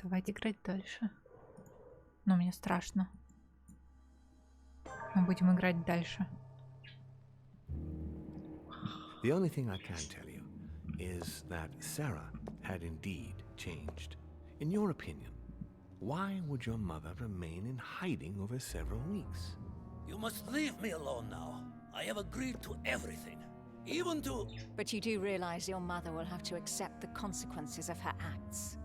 Давайте играть дальше. Но мне страшно. Мы будем играть дальше. The only thing I can tell you is that Sarah had indeed changed. In your opinion, why would your mother remain in hiding over several weeks? You must leave me alone now. I have agreed to everything, even to... But you do realize your mother will have to accept the consequences of her acts.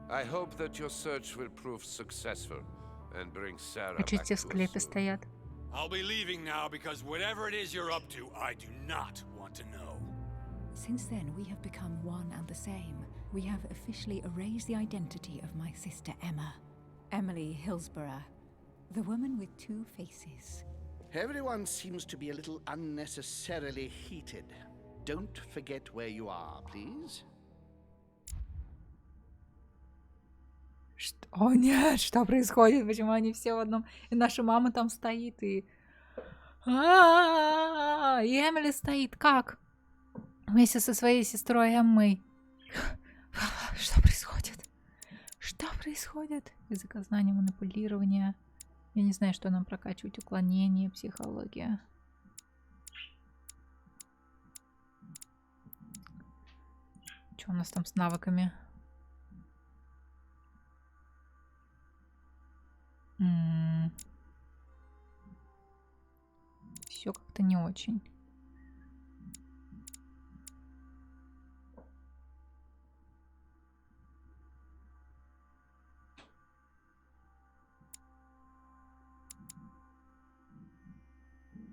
I hope that your search will prove successful and bring Sarah back Очисти в to склепе us. стоят. I'll be leaving now because whatever it is you're up to, I do not want to know. Since then, we have become one and the same. We have officially erased the identity of my sister Emma. Emily Hillsborough, the woman with two faces. Everyone seems to be a little unnecessarily heated. Don't forget where you are, please. О нет, что происходит? Почему они все в одном? И наша мама там стоит, и... И Эмили стоит. Как? Вместе со своей сестрой Эммой. Что происходит? Что происходит? Языкознание, манипулирование. Я не знаю, что нам прокачивать. Уклонение, психология. Что у нас там с навыками? Все как-то не очень.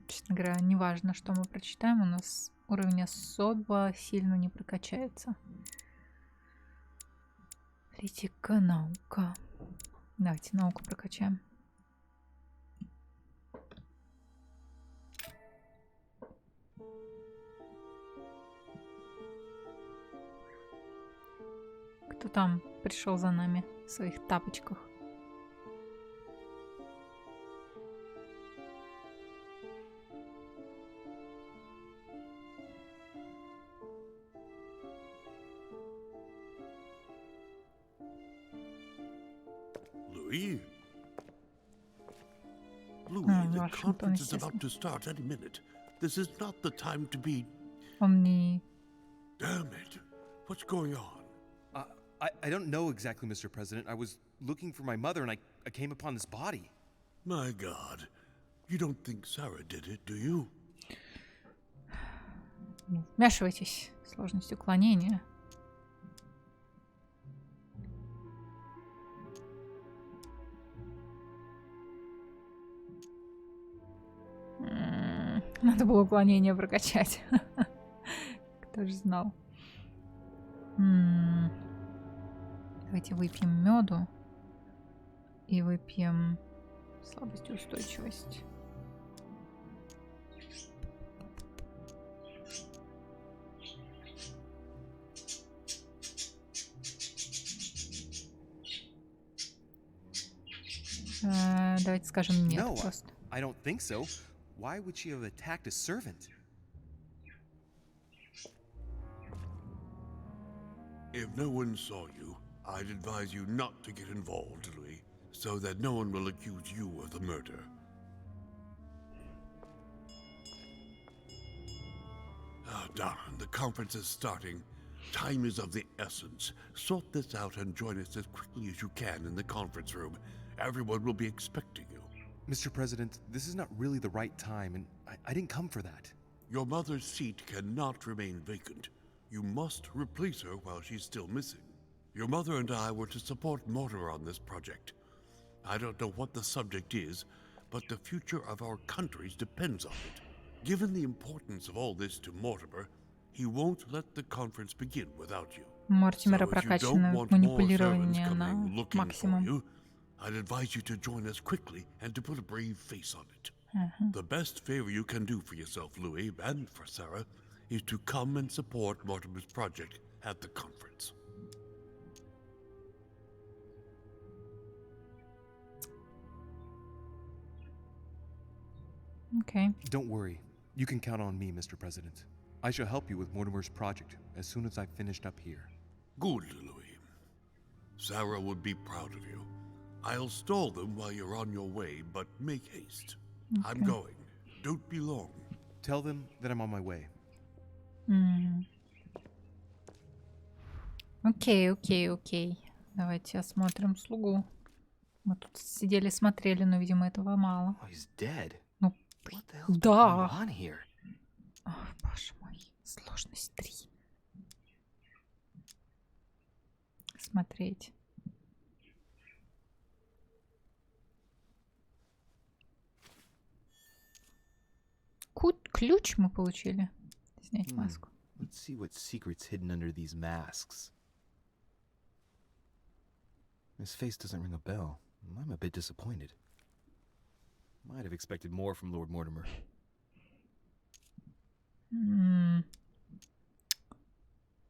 Честно говоря, не важно, что мы прочитаем, у нас уровень особо сильно не прокачается. Критика, наука. Давайте науку прокачаем. Кто там пришел за нами в своих тапочках? Louis, the conference is about to start any minute. This is not the time to be... Он не... Damn it. What's going on? I don't know exactly, Mr. President. I was looking for my mother and I came upon this body. My God. You don't think Sarah did it, do you? Не вмешивайтесь. Сложность уклонения. Надо было уклонение прокачать. Кто же знал. Давайте выпьем меду. И выпьем слабость и устойчивость. Давайте скажем нет просто. I don't think so. Why would she have attacked a servant? If no one saw you, I'd advise you not to get involved, Louis, so that no one will accuse you of the murder. Ah, darn, the conference is starting. Time is of the essence. Sort this out and join us as quickly as you can in the conference room. Everyone will be expecting you. Mr. President, this is not really the right time, and I didn't come for that. Your mother's seat cannot remain vacant. You must replace her while she's still missing. Your mother and I were to support Mortimer on this project. I don't know what the subject is, but the future of our countries depends on it. Given the importance of all this to Mortimer, he won't let the conference begin without you. Мортимера прокачано манипулирование на максимум. I'd advise you to join us quickly and to put a brave face on it. The best favor you can do for yourself, Louis, and for Sarah, is to come and support Mortimer's project at the conference. Okay. Don't worry. You can count on me, Mr. President. I shall help you with Mortimer's project as soon as I've finished up here. Good, Louis. Sarah would be proud of you. I'll stall them while you're on your way, but make haste. I'm going. Don't be long. Tell them that I'm on my way. Окей. Давайте осмотрим слугу. Мы тут сидели, смотрели, но, видимо, этого мало. Oh, he's dead. Ну, What the hell's да. going on here? Ох, боже мой. Сложность 3. Смотреть. Ключ мы получили. Снять маску. Let's see what secret's hidden under these masks. His face doesn't ring a bell. I'm a bit disappointed. Might have expected more from Lord Mortimer.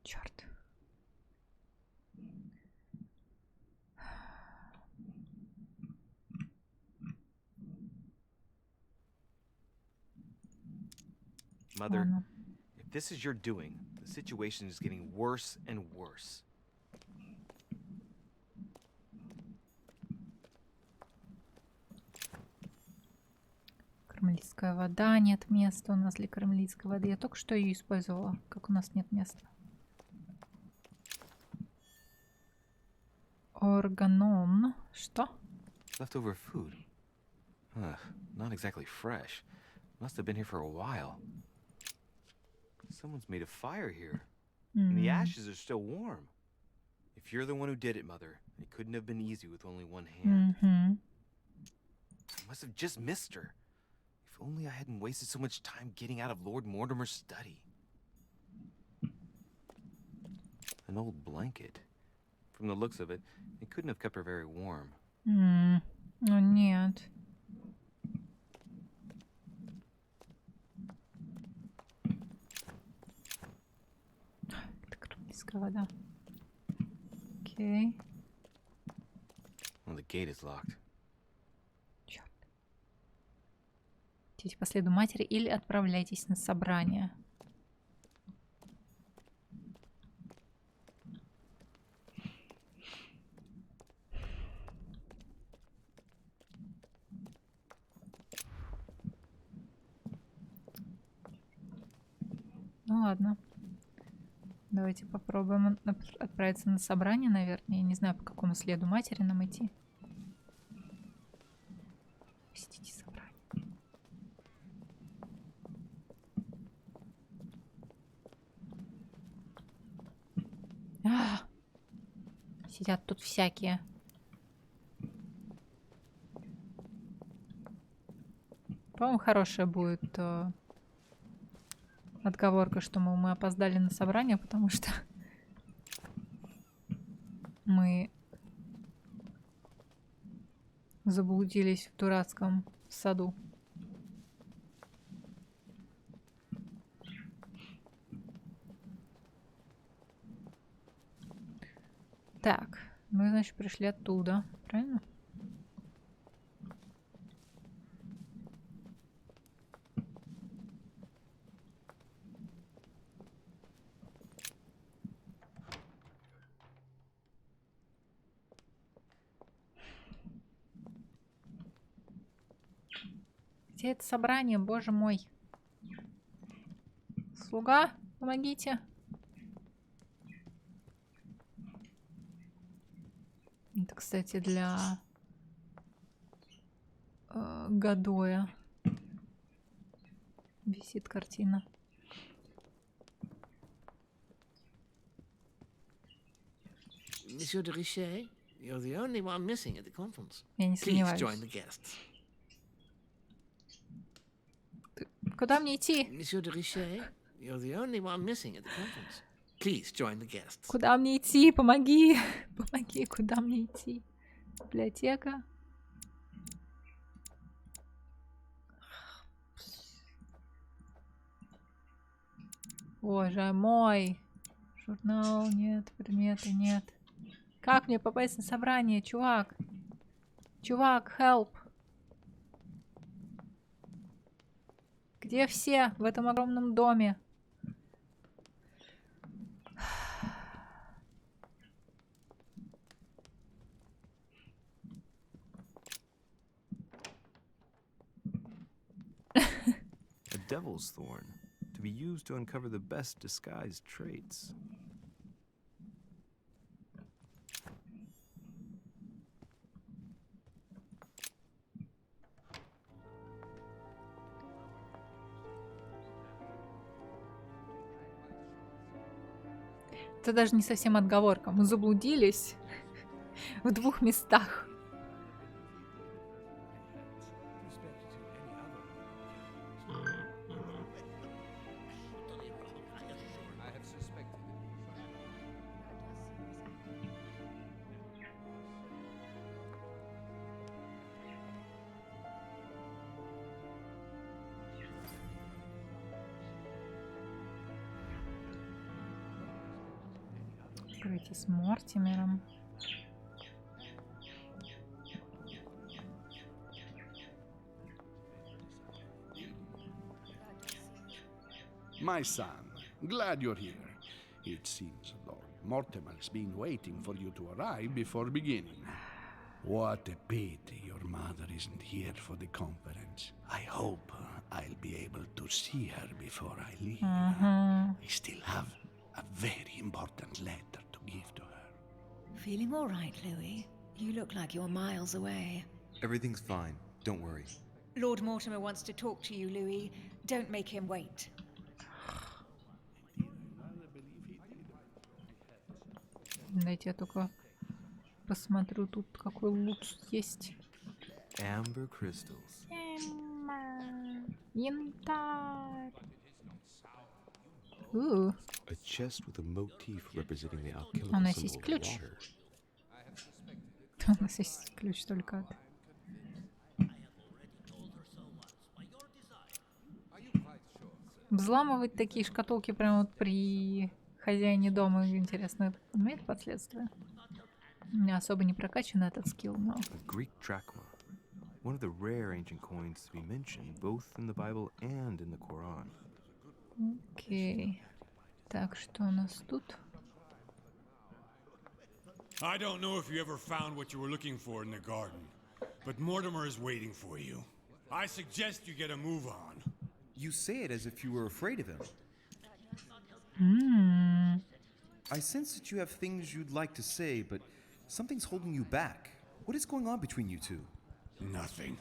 Черт. Mother, Ладно. if this is your doing, the situation is getting worse and worse. Кармелитская вода. Нет места у нас для кармелитской воды. Я только что ее использовала. Как у нас нет места. Органон. Что? Leftover food. Ugh, not exactly fresh. Must have been here for a while. Someone's made a fire here. And the ashes are still warm. If you're the one who did it, Mother, it couldn't have been easy with only one hand. I must have just missed her. If only I hadn't wasted so much time getting out of Lord Mortimer's study. An old blanket. From the looks of it, it couldn't have kept her very warm. Ну нет. Это кармелитская вода. Окей. Well, the gate is locked. Черт. Идите по следу матери или отправляйтесь на собрание. Ну ладно. Давайте попробуем отправиться на собрание, наверное. Я не знаю, по какому следу матери нам идти. Посетите собрание. Сидят тут всякие. По-моему, хорошая будет отговорка, что мы опоздали на собрание, потому что мы заблудились в дурацком саду. Так, мы, значит, пришли оттуда, правильно? Где это собрание, боже мой? Слуга, помогите. Это, кстати, для Гадоя висит картина. Monsieur de Richet, you're the only one missing at the conference. Я не Please сомневаюсь. join the guests. Куда мне идти? Monsieur de Richet, you're the only one missing at the conference. Please join the guests. Куда мне идти? Помоги. Помоги, куда мне идти? Библиотека. Боже мой. Журнал нет, предметы нет. Как мне попасть на собрание, чувак? Чувак, help. Где все в этом огромном доме? devil's thorn, to be used to uncover the best disguised traits. Это даже не совсем отговорка. Мы заблудились в 2 местах. Откройте с Мортимером. My son, glad you're here. It seems Lord Mortimer's been waiting for you to arrive before beginning. What a pity your mother isn't here for the conference. I hope I'll be able to see her before I leave. I still have a very important letter to give to her. Feeling all right, Louis? You look like you're miles away. Everything's fine. Don't worry. Lord Mortimer wants to talk to you, Louis. Don't make him wait. Дайте я только посмотрю, тут какой лут есть. Amber crystals. Янтарь. A chest with a motif representing the alchemical У нас есть symbol of ключ. water. У нас есть ключ только от... Взламывать такие шкатулки прямо вот при хозяине дома, интересно, имеет последствия? У меня особо не прокачан этот скилл, но... A Greek drachma. One of the rare ancient coins to be mentioned both in the Bible and in the Quran. Окей. Так, что у нас тут? I don't know if you ever found what you were looking for in the garden, but Mortimer is waiting for you. I suggest you get a move on. You say it as if you were afraid of him. I sense that you have things you'd like to say, but something's holding you back. What is going on between you two? Nothing.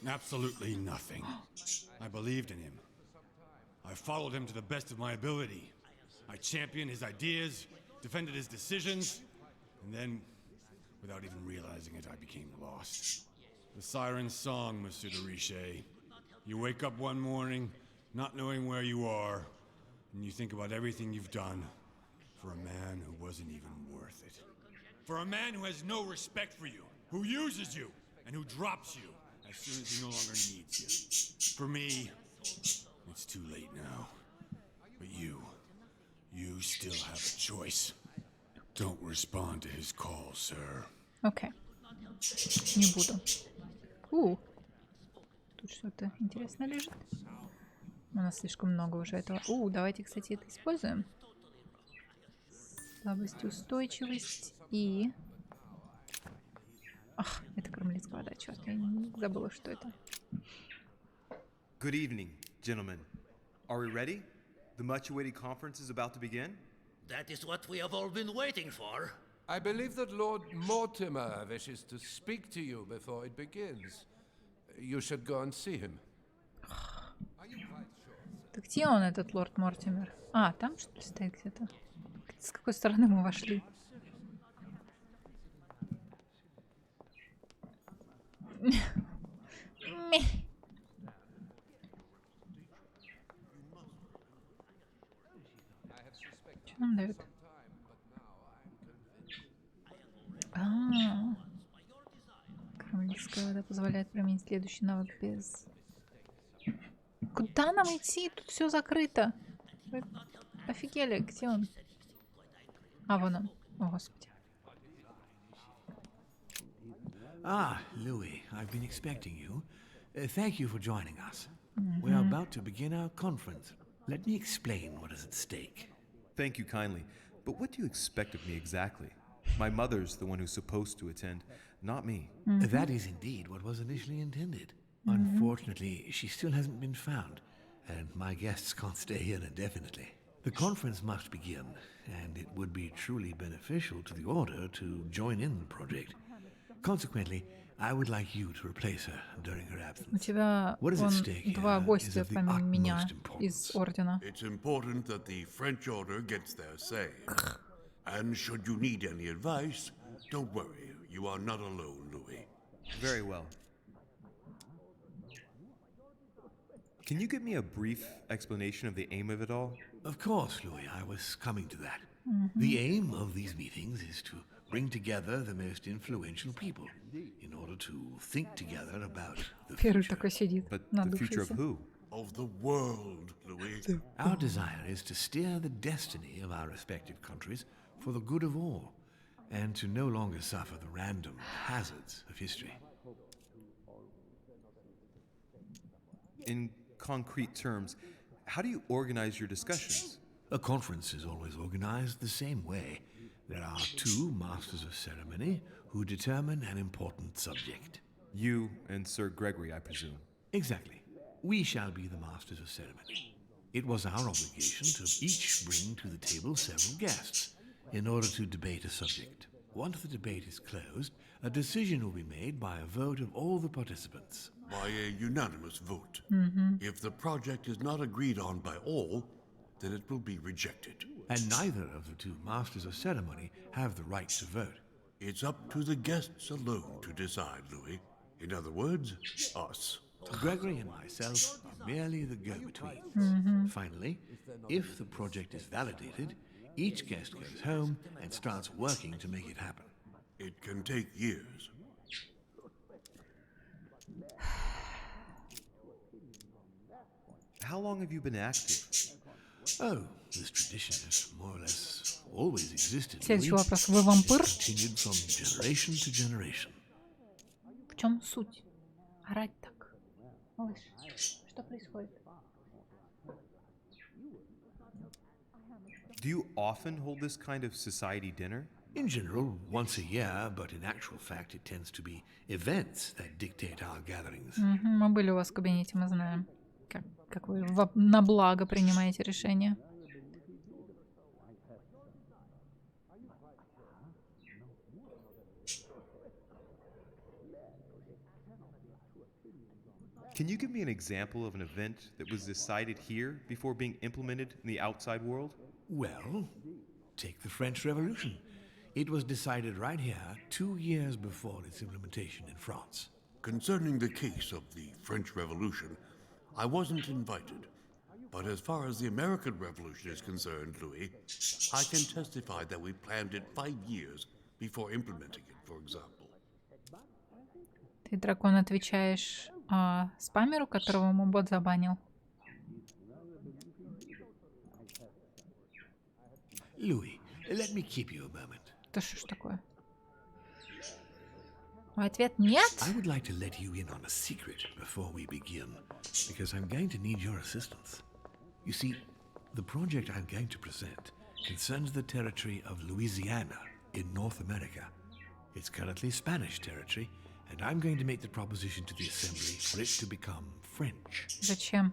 Absolutely nothing. I believed in him. I followed him to the best of my ability. I championed his ideas, defended his decisions, and then, without even realizing it, I became lost. The siren's song, Monsieur de Richet. You wake up one morning, not knowing where you are, and you think about everything you've done for a man who wasn't even worth it. For a man who has no respect for you, who uses you, and who drops you as soon as he no longer needs you. For me, it's too late now. But you still have a choice. Don't respond to his call, sir. Окей. Не буду. Тут что-то интересное лежит. У нас слишком много уже этого. Давайте, кстати, это используем. Слабость, устойчивость и... Ах, это кармелитская вода, черт, я забыла, что это. Good evening, gentlemen. Are we ready? The much-awaited conference is about to begin? That is what we have all been waiting for. I believe that Lord Mortimer wishes to speak to you before it begins. You should go and see him. Так где он, этот лорд Мортимер? А, там что ли стоит где-то? С какой стороны мы вошли? Что нам дают? Кармелитская вода позволяет применить следующий навык без... Куда нам идти? Тут все закрыто. Вы офигели, где он? А, вон он. О, Господи. Louis, I've been expecting you. Thank you for joining us. We are about to begin our conference. Let me explain what is at stake. Thank you kindly. But what do you expect of me exactly? My mother's the one who's supposed to attend, not me. That is indeed what was initially intended. Unfortunately, she still hasn't been found. and my guests can't stay here indefinitely. The conference must begin, and it would be truly beneficial to the Order to join in the project. Consequently, I would like you to replace her during her У absence. тебя What is at вон stake два here is гостя of the помимо меня utmost из importance. Ордена. It's important that the French Order gets their say. And should you need any advice, don't worry. You are not alone, Louis. Very well. Can you give me a brief explanation of the aim of it all? Of course, Louis, I was coming to that. The aim of these meetings is to bring together the most influential people in order to think together about the Первый future. такой сидит, But the future of надувшийся. who? Of the world, Louis. Our desire is to steer the destiny of our respective countries for the good of all, and to no longer suffer the random hazards of history. In concrete terms, how do you organize your discussions? A conference is always organized the same way. There are two masters of ceremony who determine an important subject. You and Sir Gregory, I presume. Exactly. We shall be the masters of ceremony. It was our obligation to each bring to the table several guests in order to debate a subject. Once the debate is closed, a decision will be made by a vote of all the participants. By a unanimous vote. If the project is not agreed on by all, then it will be rejected. And neither of the two masters of ceremony have the right to vote. It's up to the guests alone to decide, Louis. In other words, us. Gregory and myself are merely the go-between. Finally, if the project is validated, each guest goes home and starts working to make it happen. It can take years. How long have you been active? Oh, this tradition has more or less always existed. Следующий Louis. вопрос. Вы вампир? It's continued from generation to generation. В чем суть? Орать так. Малыш, что происходит? Do you often hold this kind of society dinner? In general, once a year, but in actual fact it tends to be events that dictate our gatherings. Мы были у вас в кабинете, мы знаем, как вы на благо принимаете решения. Can you give me an example of an event that was decided here before being implemented in the outside world? Well, take the French Revolution. It was decided right here 2 years before its implementation in France. Concerning the case of the French Revolution, I wasn't invited. But as far as the American Revolution is concerned, Louis, I can testify that we planned it 5 years before implementing it, for example. Ты, дракон, отвечаешь спамеру, которого ему бот забанил. Louis, let me keep you a moment. Да что ж такое? Ответ нет? I would like to let you in on a secret before we begin, because I'm going to need your assistance. You see, the project I'm going to present concerns the territory of Louisiana in North America. It's currently Spanish territory, and I'm going to make the proposition to the Assembly for it to become French. Зачем?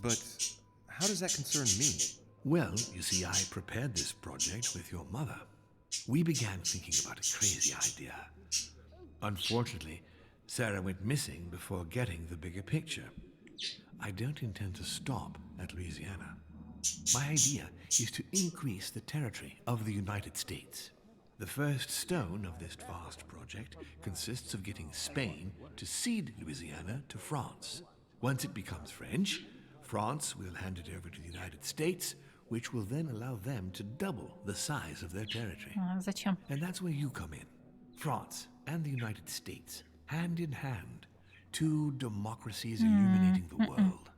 But how does that concern me? Well, you see, I prepared this project with your mother. We began thinking about a crazy idea. Unfortunately, Sarah went missing before getting the bigger picture. I don't intend to stop at Louisiana. My idea is to increase the territory of the United States. The first stone of this vast project consists of getting Spain to cede Louisiana to France. Once it becomes French, France will hand it over to the United States, which will then allow them to double the size of their territory. Зачем? And that's where you come in. France and the United States, hand in hand, two democracies illuminating the world.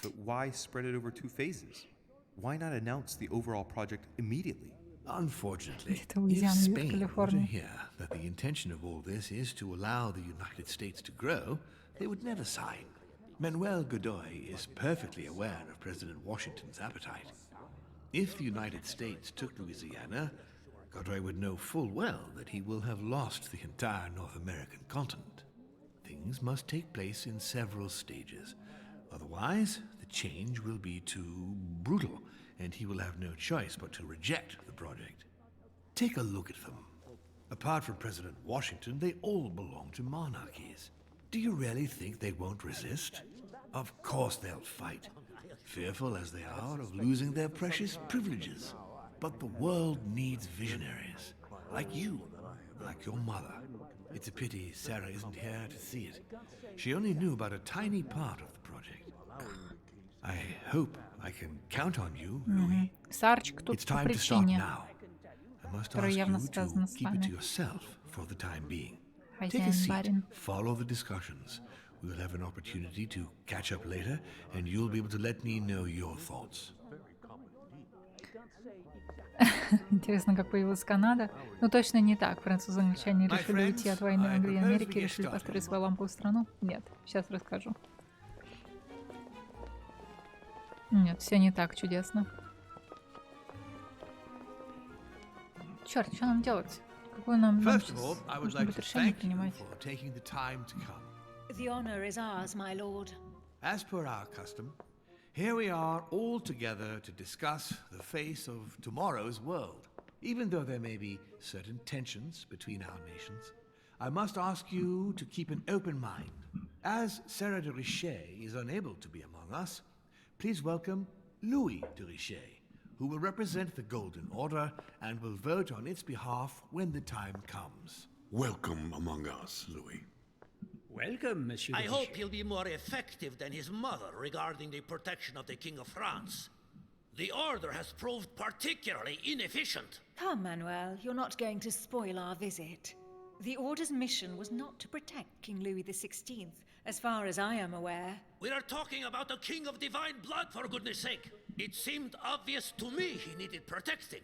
But why spread it over 2 phases? Why not announce the overall project immediately? Unfortunately, Это if Луизиана, нет, Spain were to Калифорния. hear that the intention of all this is to allow the United States to grow, they would never sign. Manuel Godoy is perfectly aware of President Washington's appetite. If the United States took Louisiana, Godroy would know full well that he will have lost the entire North American continent. Things must take place in several stages. Otherwise, the change will be too brutal, and he will have no choice but to reject the project. Take a look at them. Apart from President Washington, they all belong to monarchies. Do you really think they won't resist? Of course they'll fight, fearful as they are of losing their precious privileges. But the world needs visionaries, like you, like your mother. It's a pity Sarah isn't here to see it. She only knew about a tiny part of the project. I hope I can count on you, Louis. Сарчик тут It's по time to start причине, now. I must которая ask явно you to связана с keep it to вами. yourself for the time being. Take a Хозяин, seat, барин. follow the discussions. We'll have an opportunity to catch up later, and you'll be able to let me know your thoughts. Интересно, как появилась Канада. Ну, точно не так. Французы и англичане решили уйти от войны Англии и Америки и решили построить свою ламповую страну. Нет, сейчас расскажу. Нет, все не так чудесно. Черт, что нам делать? Какое нам First of all, I would нужно like будет to решение thank you принимать? for taking the time to come. The honor is ours, my lord. As per our custom, here we are all together to discuss the face of tomorrow's world. Even though there may be certain tensions between our nations, I must ask you to keep an open mind. As Sarah de Richet is unable to be among us, please welcome Louis de Richet, who will represent the Golden Order and will vote on its behalf when the time comes. Welcome among us, Louis. Welcome, Monsieur. I hope he'll be more effective than his mother regarding the protection of the King of France. The Order has proved particularly inefficient. Come, Manuel, you're not going to spoil our visit. The Order's mission was not to protect King Louis XVI, as far as I am aware. We are talking about a king of divine blood, for goodness sake. It seemed obvious to me he needed protecting.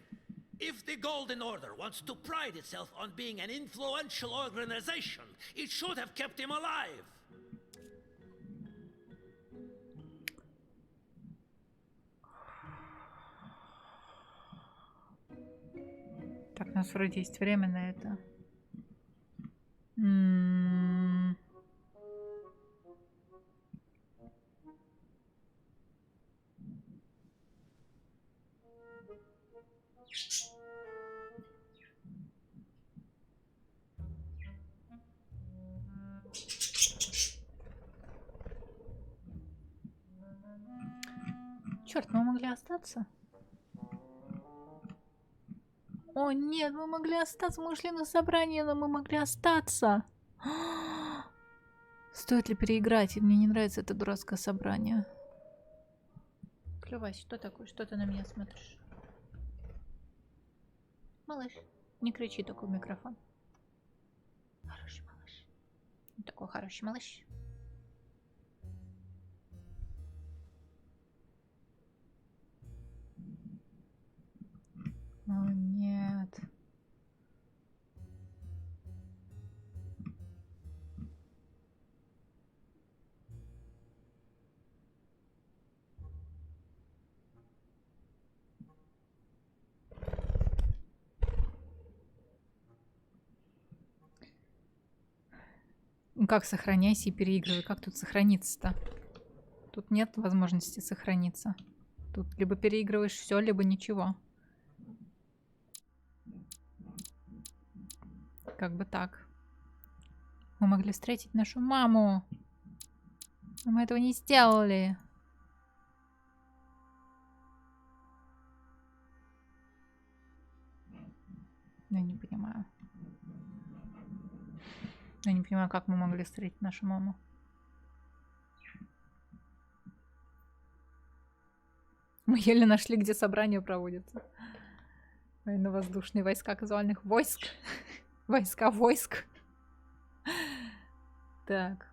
If the Golden Order wants to pride itself on being an influential organization, it should have kept him alive. Так, у нас вроде есть время на это. Черт, мы могли остаться? О, нет, мы могли остаться. Мы ушли на собрание, но мы могли остаться. Стоит ли переиграть? Мне не нравится это дурацкое собрание. Плевать, что такое? Что ты на меня смотришь? Малыш, не кричи такой в микрофон. Хороший малыш. Такой хороший малыш. О, нет. Ну как сохраняйся и переигрывай? Как тут сохраниться-то? Тут нет возможности сохраниться. Тут либо переигрываешь все, либо ничего. Как бы так. Мы могли встретить нашу маму. Но мы этого не сделали. Я не понимаю. Я не понимаю, как мы могли встретить нашу маму. Мы еле нашли, где собрание проводится. Военно-воздушные войска казуальных войск. Войска войск. Так.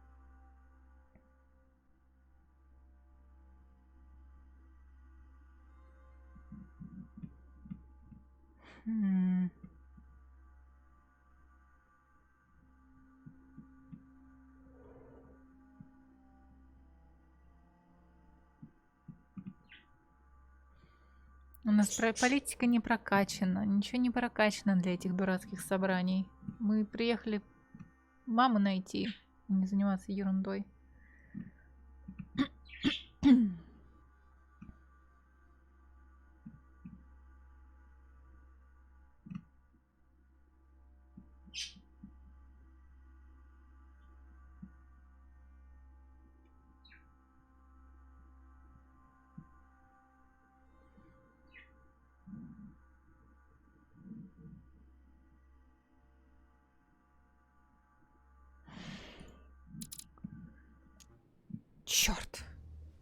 У нас политика не прокачана. Ничего не прокачано для этих дурацких собраний. Мы приехали маму найти, а не заниматься ерундой. Черт!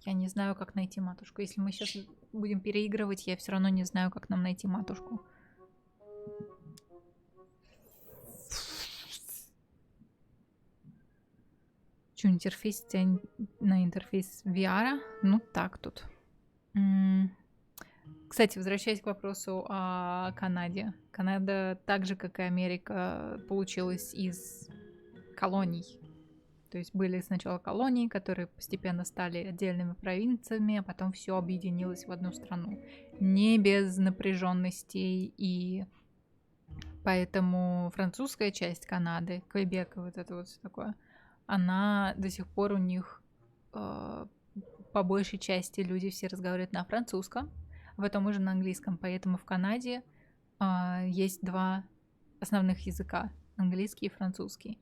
Я не знаю, как найти матушку. Если мы сейчас будем переигрывать, я все равно не знаю, как нам найти матушку. Что, интерфейс тянет на интерфейс VR? Ну так тут. Кстати, возвращаясь к вопросу о Канаде. Канада, так же, как и Америка, получилась из колоний. То есть были сначала колонии, которые постепенно стали отдельными провинциями, а потом все объединилось в одну страну. Не без напряженностей, и поэтому французская часть Канады, Квебек, вот это вот все такое, она до сих пор у них по большей части люди все разговаривают на французском, а потом уже на английском. Поэтому в Канаде есть два основных языка, английский и французский.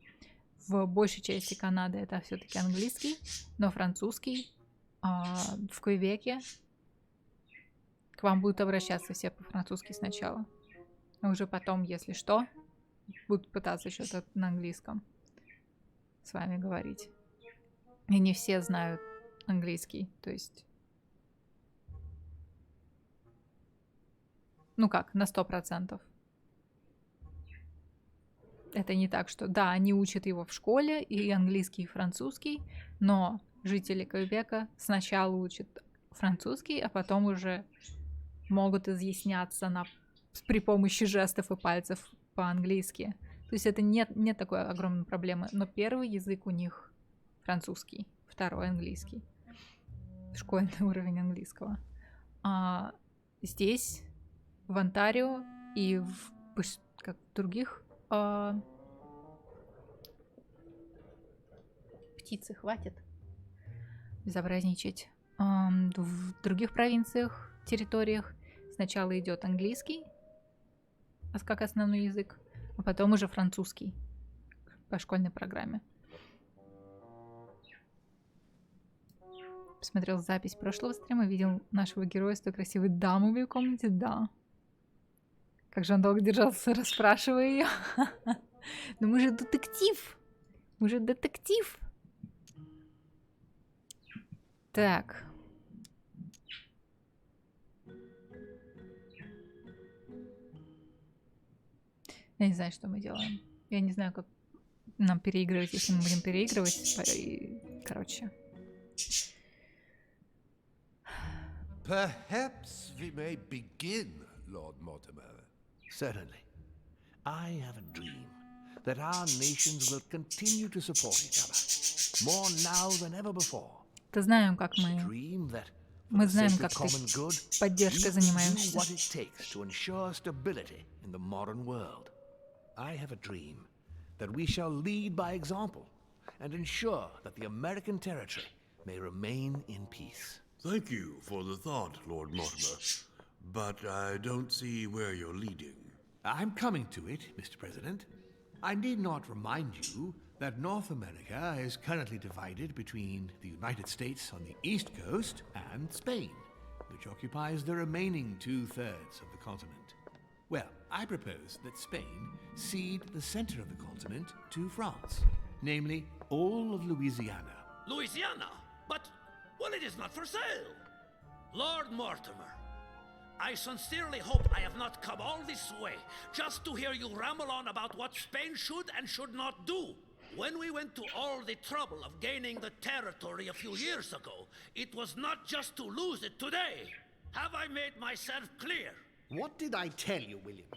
В большей части Канады это все-таки английский, но французский в Квебеке к вам будут обращаться все по-французски сначала. А уже потом, если что, будут пытаться что-то на английском с вами говорить. И не все знают английский, то есть... Ну как, на 100%. Это не так, что да, они учат его в школе, и английский, и французский, но жители Квебека сначала учат французский, а потом уже могут изъясняться при помощи жестов и пальцев по-английски. То есть это нет такой огромной проблемы. Но первый язык у них французский, второй английский. Школьный уровень английского. А здесь, в Онтарио и в других... Птицы, хватит безобразничать. В других провинциях, территориях сначала идет английский как основной язык, а потом уже французский по школьной программе. Посмотрел запись прошлого стрима, видел нашего героя с той красивой дамой в комнате, да. Как же он долго держался, расспрашивая ее. Но мы же детектив. Мы же детектив. Так. Я не знаю, что мы делаем. Я не знаю, как нам переигрывать, если мы будем переигрывать. Короче. Perhaps we may begin, Lord Mortimer. Certainly. I have a dream that our nations will continue to support each other, more now than ever before. Мы знаем, как ты поддержкой занимаешься. What it takes to ensure stability in the modern world. I have a dream that we shall lead by example and ensure that the American territory may remain in peace. Thank you for the thought, Lord Mortimer, but I don't see where you're leading. I'm coming to it, Mr. President. I need not remind you that North America is currently divided between the United States on the east coast and Spain, which occupies the remaining 2/3 of the continent. Well, I propose that Spain cede the center of the continent to France, namely all of Louisiana. Louisiana? But, well, it is not for sale. Lord Mortimer, I sincerely hope I have not come all this way just to hear you ramble on about what Spain should and should not do. When we went to all the trouble of gaining the territory a few years ago, it was not just to lose it today. Have I made myself clear? What did I tell you, William?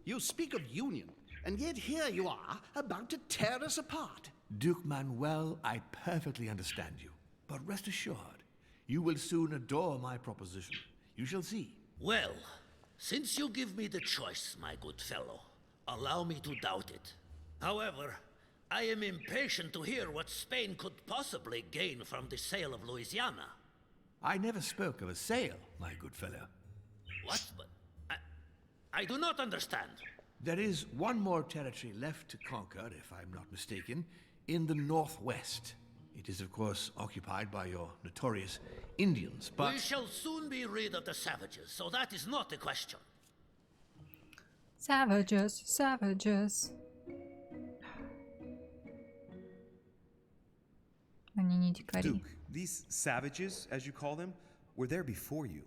You speak of union, and yet here you are, about to tear us apart. Duke Manuel, I perfectly understand you. But rest assured, you will soon adore my proposition. You shall see. Well, since you give me the choice, my good fellow, allow me to doubt it. However, I am impatient to hear what Spain could possibly gain from the sale of Louisiana. I never spoke of a sale, my good fellow. What? But I do not understand. There is one more territory left to conquer, if I'm not mistaken, in the northwest. It is, of course, occupied by your notorious Indians, but... We shall soon be rid of the savages, so that is not the question. Savages, savages. Они не дикари. Duke, these savages, as you call them, were there before you.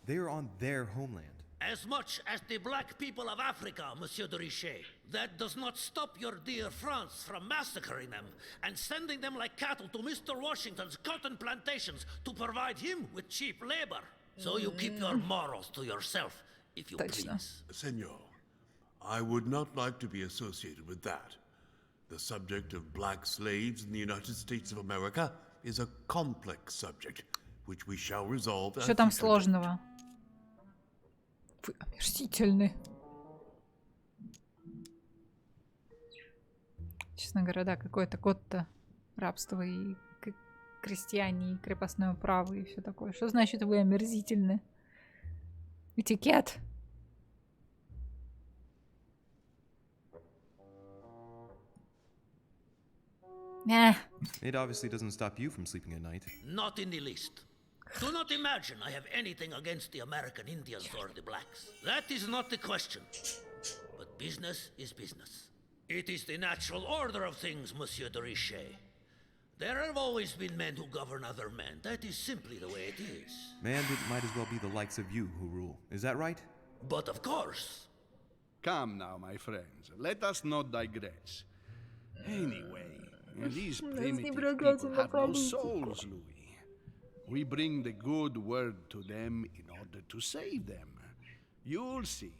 They are on their homeland. As much as the black people of Africa, Monsieur de Richet. That does not stop your dear France from massacring them and sending them like cattle to Mr. Washington's cotton plantations to provide him with cheap labor. So you keep your morals to yourself, if you please. Senor, I would not like to be associated with that. The subject of black slaves in the United States of America is a complex subject, which we shall resolve. Что там сложного? Вы омерзительны. Честно говоря, да, какое-то год-то рабство и крестьяне, и крепостное право, и все такое. Что значит вы омерзительны? Этикет. It obviously doesn't stop you from sleeping at night. Not in the least. Do not imagine I have anything against the American Indians or the blacks. That is not the question. But business is business. It is the natural order of things, Monsieur de Richet. There have always been men who govern other men. That is simply the way it is. And it might as well be the likes of you who rule. Is that right? But of course. Come now, my friends. Let us not digress. Anyway, these primitive people have no souls, Louis. We bring the good word to them in order to save them. You'll see.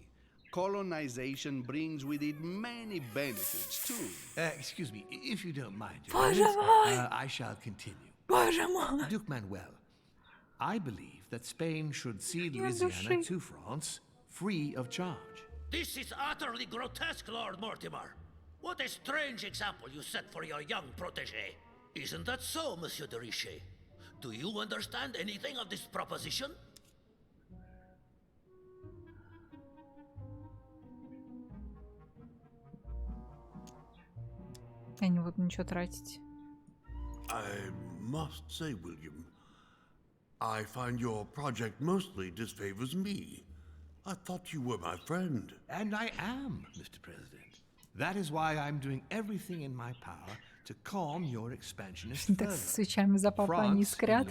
Colonization brings with it many benefits, too. Excuse me, if you don't mind, I shall continue. Duke Manuel, I believe that Spain should cede Louisiana to France free of charge. This is utterly grotesque, Lord Mortimer. What a strange example you set for your young protégé. Isn't that so, Monsieur de Richet? Do you understand anything of this proposition? Я не буду ничего тратить. I must say, William, I find your project mostly disfavors me. I thought you were my friend. And I am, Mr. President. That is why I'm doing everything in my power to calm your expansionist Так с свечами за папа они искрят.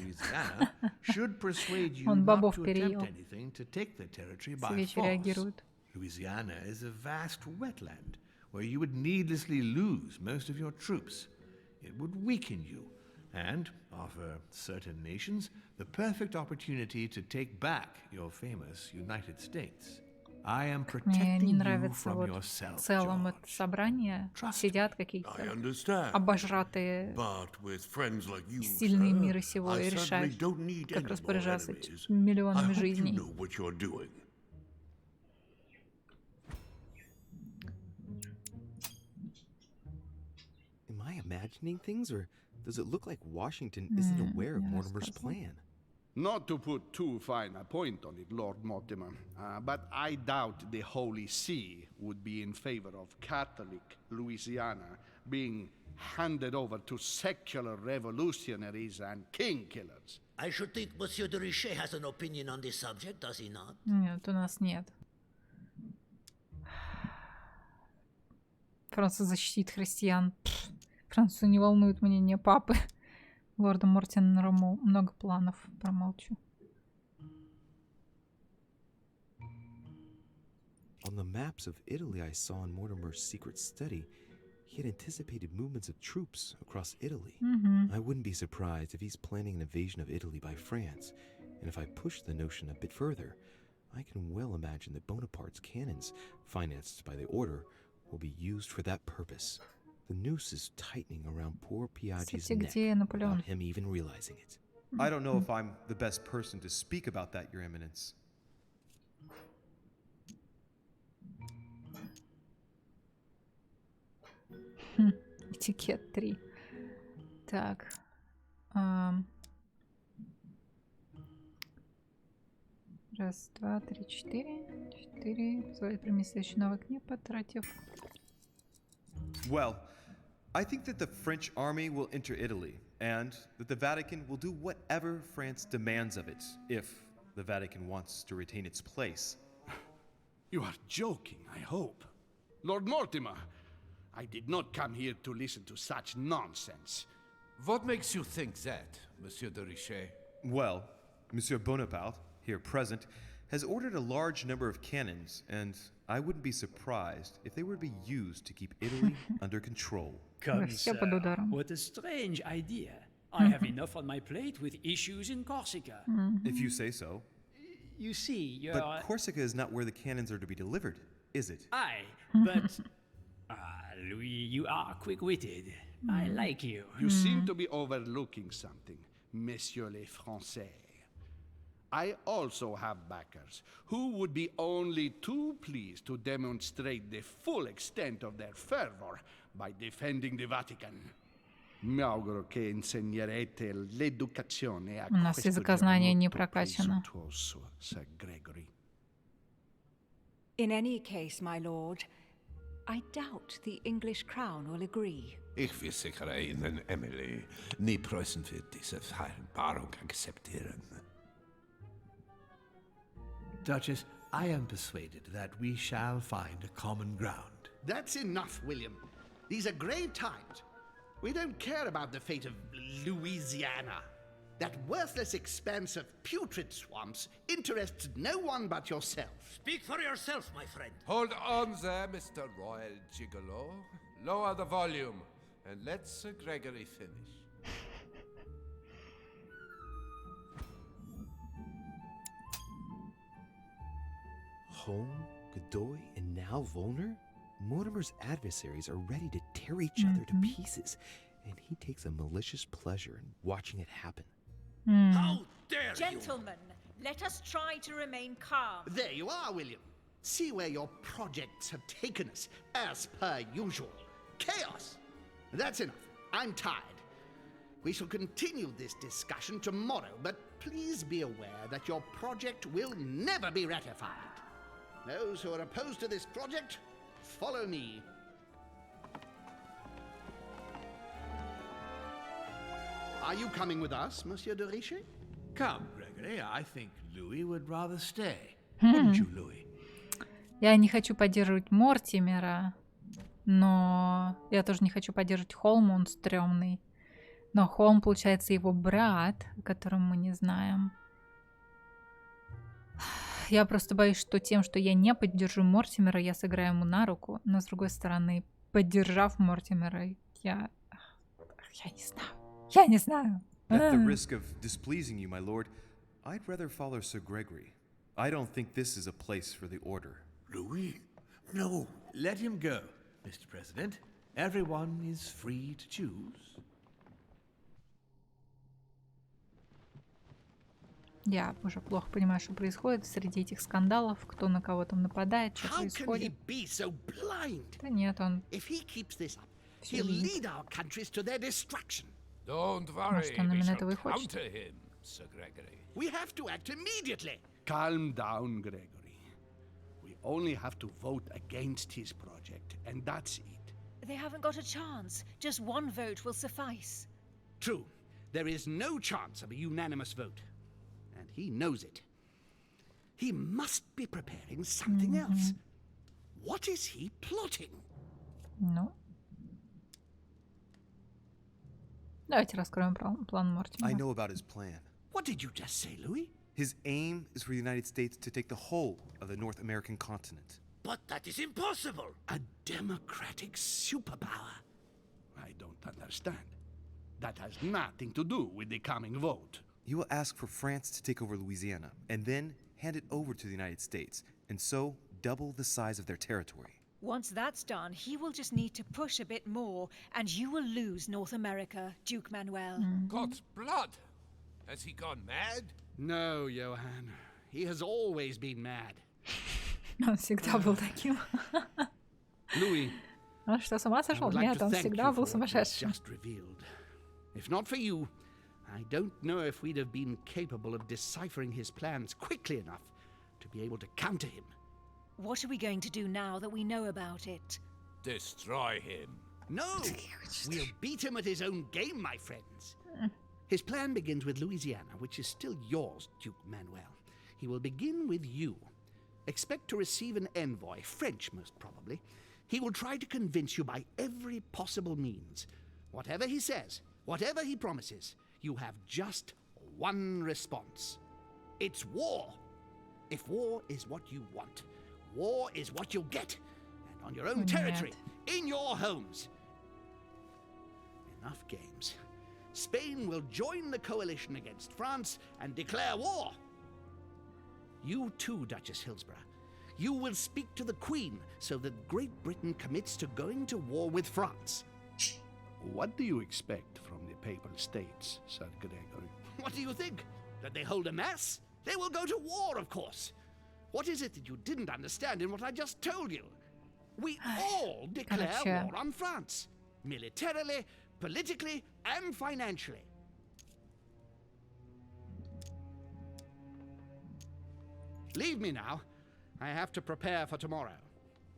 should persuade you Он not бобов to переел. attempt anything to take the territory by Свечи force. реагируют. Louisiana is a vast wetland where you would needlessly lose most of your troops. It would weaken you and offer certain nations the perfect opportunity to take back your famous United States. I am Мне не protecting you нравится from вот yourself, в целом George. это собрание. Сидят какие-то I understand. обожратые But with friends like you, сильные sir, мира сего I и certainly решают, don't need как any more распоряжаться enemies. миллионами I hope you жизней. know what you're doing. Am I imagining things, or does it look like Washington isn't aware of Mortimer's plan? Not to put too fine a point on it, Lord Mortimer, but I doubt the Holy See would be in favor of Catholic Louisiana being handed over to secular revolutionaries and king killers. I should think Monsieur de Richet has an opinion on this subject, does he not? Нет, у нас нет. Франция защитит христиан. Францию не волнует мнение папы. Лорда Мортимера много планов. Промолчу. On the maps of Italy I saw in Mortimer's secret study, he had anticipated movements of troops across Italy. I wouldn't be surprised if he's planning an invasion of Italy by France. And if I push the notion a bit further, I can well imagine that Bonaparte's cannons, financed by the Order, will be used for that purpose. The noose is tightening around poor Piaggi's neck without him even realizing it. I don't know if I'm the best person to speak about that, Your Eminence. Этикет 3. Так. Раз, два, три, четыре. 4. Позволит применить следующий навык, не потратив. Well, I think that the French army will enter Italy, and that the Vatican will do whatever France demands of it, if the Vatican wants to retain its place. You are joking, I hope. Lord Mortimer, I did not come here to listen to such nonsense. What makes you think that, Monsieur de Richet? Well, Monsieur Bonaparte, here present, has ordered a large number of cannons, and I wouldn't be surprised if they were to be used to keep Italy under control. Come, sir, what a strange idea. I have enough on my plate with issues in Corsica. If you say so. You see, you're... But Corsica is not where the cannons are to be delivered, is it? Aye, but... Louis, you are quick-witted. I like you. You seem to be overlooking something, Messieurs les Français. I also have backers who would be only too pleased to demonstrate the full extent of their fervor by defending the Vatican. Mi auguro che insegnerete l'educazione a questo языкознание не прокачано. Sir Gregory. In any case, my lord, I doubt the English crown will agree. Ich versichere Ihnen, Emily, nie Preußen wird diese Vereinbarung akzeptieren. Duchess, I am persuaded that we shall find a common ground. That's enough, William. These are grave times. We don't care about the fate of Louisiana. That worthless expanse of putrid swamps interests no one but yourself. Speak for yourself, my friend. Hold on there, Mr. Royal Gigolo. Lower the volume, and let Sir Gregory finish. Home, Godoy, and now Volner? Mortimer's adversaries are ready to tear each other to pieces, and he takes a malicious pleasure in watching it happen. How dare you! Gentlemen, let us try to remain calm. There you are, William. See where your projects have taken us, as per usual. Chaos! That's enough. I'm tired. We shall continue this discussion tomorrow, but please be aware that your project will never be ratified. Those who are opposed to this project, follow me. Are you coming with us, Monsieur de Richet? Come, Gregory, I think Louis would rather stay. Wouldn't you, Louis? Я не хочу поддерживать Мортимера, но я тоже не хочу поддерживать Холма, он стрёмный. Но Холм, получается, его брат, о котором мы не знаем. Я просто боюсь, что тем, что я не поддержу Мортимера, я сыграю ему на руку. Но, с другой стороны, поддержав Мортимера, я не знаю. Я не знаю. At the risk of displeasing you, my lord, I'd rather follow Sir Gregory. I don't think this is a place for the order. Louis? No. Let him go, Mr. President. Everyone is free to choose. Я уже плохо понимаю, что происходит среди этих скандалов, кто на кого там нападает, что происходит. Да нет, он все видит. Может, он именно этого и хочет. We have to act immediately. Calm down, Gregory. We only have to vote against his project, and that's it. They haven't got a chance. Just one vote will suffice. True. There is no chance of a unanimous vote. And he knows it. He must be preparing something else. What is he plotting? Ну. Давайте раскроем план Мортимера. I know about his plan. What did you just say, Louis? His aim is for the United States to take the whole of the North American continent. But that is impossible. A democratic superpower. I don't understand. That has nothing to do with the coming vote. You will ask for France to take over Louisiana, and then hand it over to the United States, and so double the size of their territory. Once that's done, he will just need to push a bit more, and you will lose North America, Duke Manuel. God's blood! Has he gone mad? No, Johann. He has always been mad. Он всегда был таким. Louis, Он что, с ума I сошел? would like Нет, to он thank всегда you был for what you've сумасшедшим. just revealed. If not for you, I don't know if we'd have been capable of deciphering his plans quickly enough to be able to counter him. What are we going to do now that we know about it? Destroy him. No! We'll beat him at his own game, my friends. His plan begins with Louisiana, which is still yours, Duke Manuel. He will begin with you. Expect to receive an envoy, French most probably. He will try to convince you by every possible means. Whatever he says, whatever he promises, you have just one response. It's war. If war is what you want, war is what you'll get. And on your own territory, in your homes. Enough games. Spain will join the coalition against France and declare war. You too, Duchess Hillsborough. You will speak to the Queen so that Great Britain commits to going to war with France. What do you expect from the Papal States, Sir Gregory? What do you think? That they hold a mass? They will go to war, of course. What is it that you didn't understand in what I just told you? We all declare war on France. Militarily, politically, and financially. Leave me now. I have to prepare for tomorrow.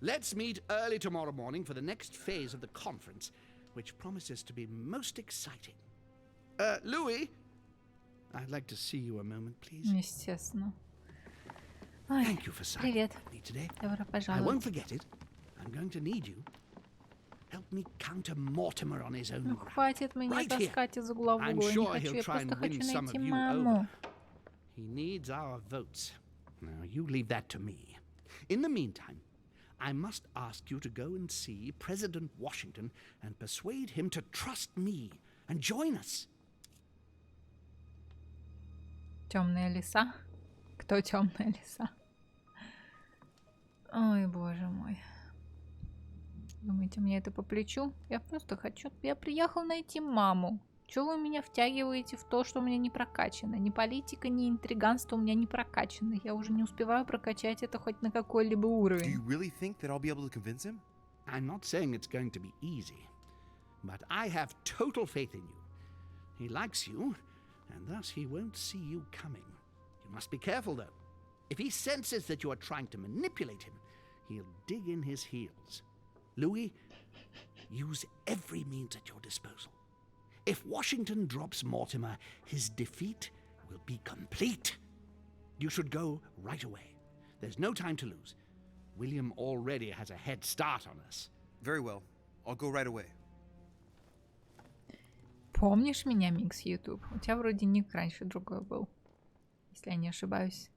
Let's meet early tomorrow morning for the next phase of the conference, which promises to be most exciting. Louis, I'd like to see you a moment, please. Естественно. Ой, Thank you for привет. me today. Добро I won't пожаловать. forget it. I'm going to need you. Help me counter Mortimer on his own Ну, ground. хватит меня Right here. таскать из угла в I'm угол. Я не sure хочу, he'll я try просто and win хочу some найти of you маму. over. He needs our votes. Now, you leave that to me. In the meantime, I must ask you to go and see President Washington and persuade him to trust me and join us. Темные леса? Кто темные леса? Ой, боже мой. Думаете, мне это по плечу? Я просто хочу... Я приехал найти маму. Чего вы меня втягиваете в то, что у меня не прокачано? Ни политика, ни интриганство у меня не прокачано. Я уже не успеваю прокачать это хоть на какой-либо Do уровень. you really think that I'll be able to convince him? I'm not saying it's going to be easy, but I have total faith in you. He likes you, and thus he won't see you coming. You must be careful, though. If he senses that you are trying to manipulate him, he'll dig in his heels. Louis, use every means at your disposal. If Washington drops Mortimer, his defeat will be complete. You should go right away. There's no time to lose. William already has a head start on us. Very well. I'll go right away. Помнишь меня, Микс YouTube? У тебя вроде ник раньше другой был. Если я не ошибаюсь.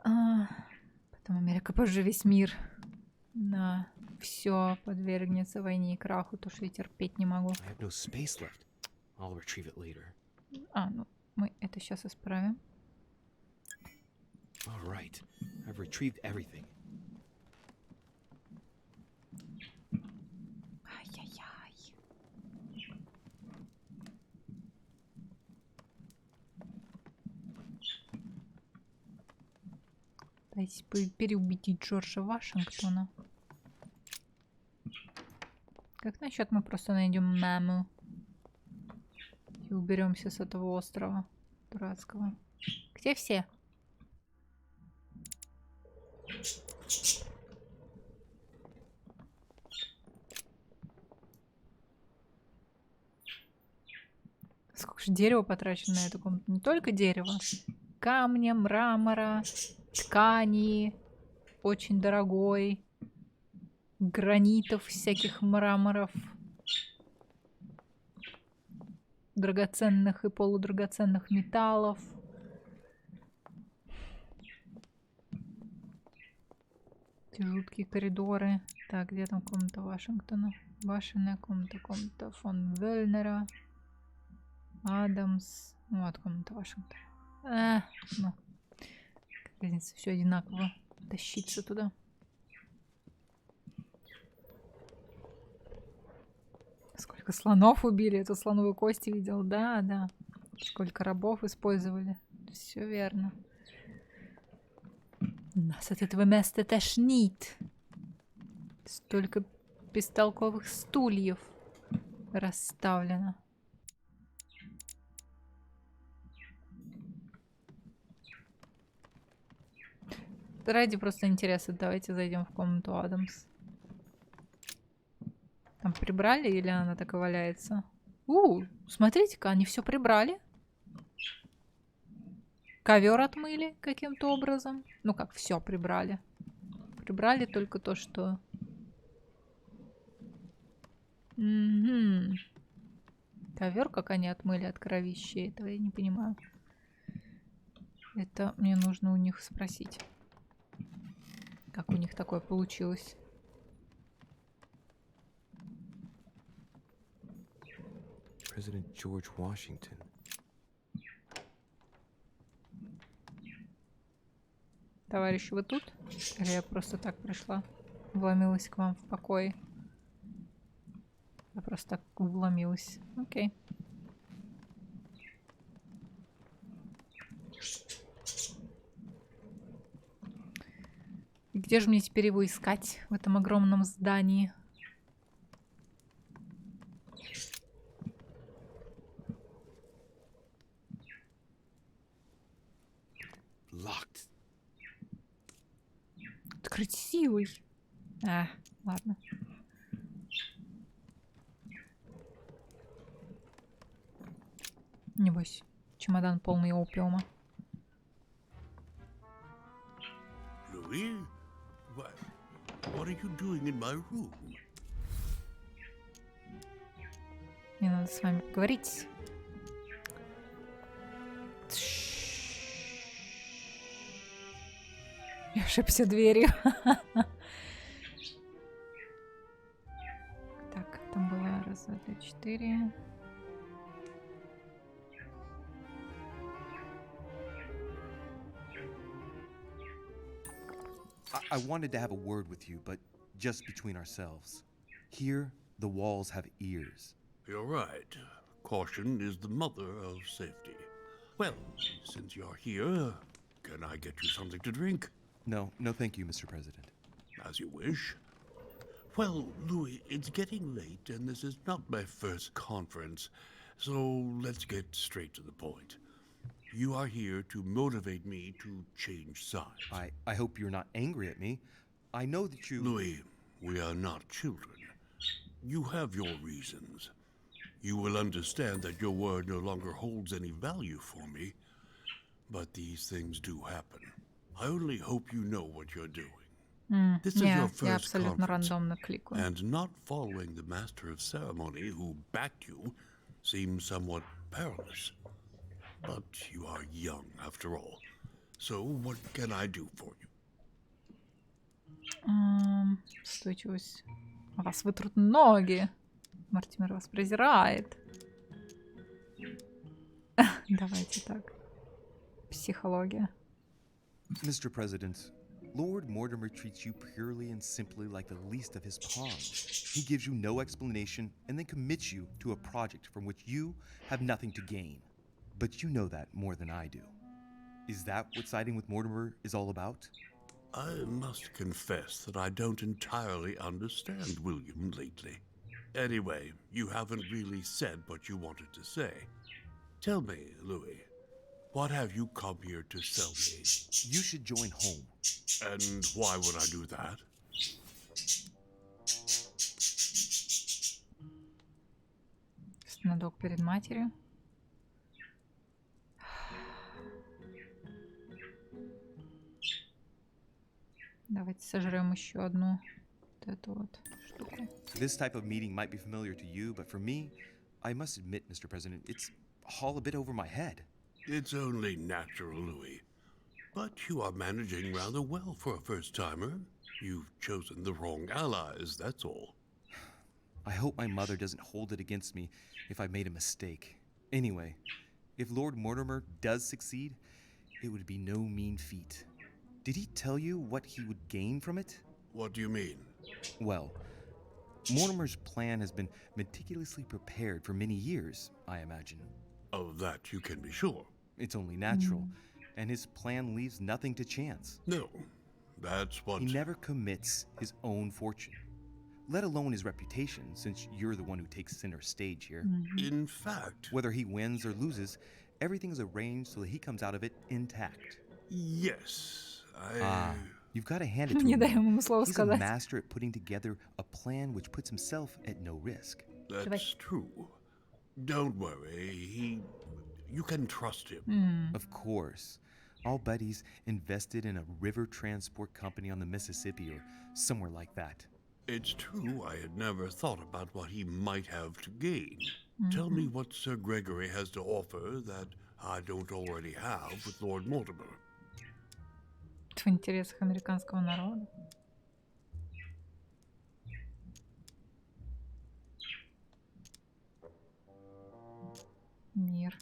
Потом Америка, позже весь мир. На все подвергнется войне и краху, то, что я терпеть не могу. I have no space left. I'll retrieve it later. Ну, мы это сейчас исправим. All right. I've retrieved everything. Ай-яй-яй. Пытайтесь переубедить Джорджа Вашингтона. Как насчет мы просто найдем маму и уберемся с этого острова дурацкого? Где все? Сколько же дерева потрачено на эту комнату? Не только дерево. Камня, мрамора, ткани, очень дорогой, гранитов, всяких мраморов, драгоценных и полудрагоценных металлов. Эти жуткие коридоры. Так, где там комната Вашингтона? Башенная комната фон Вельнера. Адамс. Вот комната Вашингтона. Ну. Как разница, все одинаково. Тащиться туда. Сколько слонов убили. Эту слоновую кости видел. Да, да. Сколько рабов использовали. Все верно. Нас от этого места тошнит. Столько бестолковых стульев расставлено. Ради просто интереса давайте зайдем в комнату Адамс. Там прибрали или она так и валяется? Смотрите-ка, они все прибрали. Ковер отмыли каким-то образом. Ну как, все прибрали. Прибрали только то, что... Ковер, как они отмыли от кровищи, этого я не понимаю. Это мне нужно у них спросить. Как у них такое получилось? President George Washington. Товарищи, вы тут? Или я просто так пришла? Вломилась к вам в покое. Я просто так вломилась. Окей. И где же мне теперь его искать в этом огромном здании? Locked. Красивый. Ладно. Небось, чемодан полный опиума. Louis? What are you doing in my room? Мне надо с вами поговорить. Я ошибся дверью. Так, там было 1, 2, 3, 4. I wanted to have a word with you, but just between ourselves. Here, the walls have ears. You're right. Caution is the mother of safety. Well, since you're here, can I get you something to drink? No, thank you, Mr. President. As you wish. Well, Louis, it's getting late, and this is not my first conference, so let's get straight to the point. You are here to motivate me to change sides. I hope you're not angry at me. I know that you... Louis, we are not children. You have your reasons. You will understand that your word no longer holds any value for me, but these things do happen. I only hope you know what you're doing. This is your first conference, and not following the master of ceremony who backed you seems somewhat perilous. But you are young after all. So what can I do for you? Устойчивость. Вас вытрут ноги. Мартимер вас презирает. Давайте так. Психология. Mr. President, Lord Mortimer treats you purely and simply like the least of his pawns. He gives you no explanation and then commits you to a project from which you have nothing to gain. But you know that more than I do. Is that what siding with Mortimer is all about? I must confess that I don't entirely understand William lately. Anyway, you haven't really said what you wanted to say. Tell me, Louis, what have you come here to sell me? You should join home. And why would I do that? Снадок перед матерью. Давайте сожрем еще одну вот эту вот штуку. This type of meeting might be familiar to you, but for me, I must admit, Mr. President, it's all a bit over my head. It's only natural, Louis. But you are managing rather well for a first-timer. You've chosen the wrong allies, that's all. I hope my mother doesn't hold it against me if I made a mistake. Anyway, if Lord Mortimer does succeed, it would be no mean feat. Did he tell you what he would gain from it? What do you mean? Well, Mortimer's plan has been meticulously prepared for many years, I imagine. Of that you can be sure. It's only natural, and his plan leaves nothing to chance. No, that's what... He never commits his own fortune. let alone his reputation, since you're the one who takes center stage here. In fact... Whether he wins or loses, everything is arranged so that he comes out of it intact. Yes, I... You've got to hand it to Не him. даем ему слово He's a сказать. master at putting together a plan which puts himself at no risk. That's true. Don't worry, you can trust him. Of course. I'll bet he's invested in a river transport company on the Mississippi or somewhere like that. It's true I had never thought about what he might have to gain. Tell me what Sir Gregory has to offer that I don't already have with Lord Mortimer. В интересах американского народа. Мир.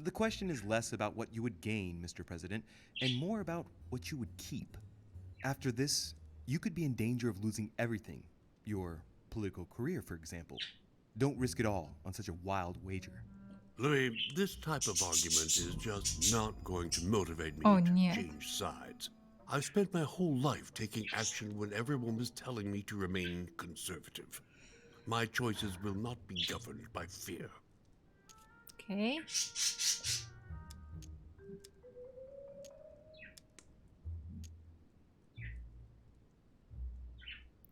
The question is less about what you would gain, Mr. President, and more about what you would keep. After this, you could be in danger of losing everything. Your political career, for example. Don't risk it all on such a wild wager. Louis, this type of argument is just not going to motivate me to change sides. I've spent my whole life taking action when everyone was telling me to remain conservative. My choices will not be governed by fear. Okay.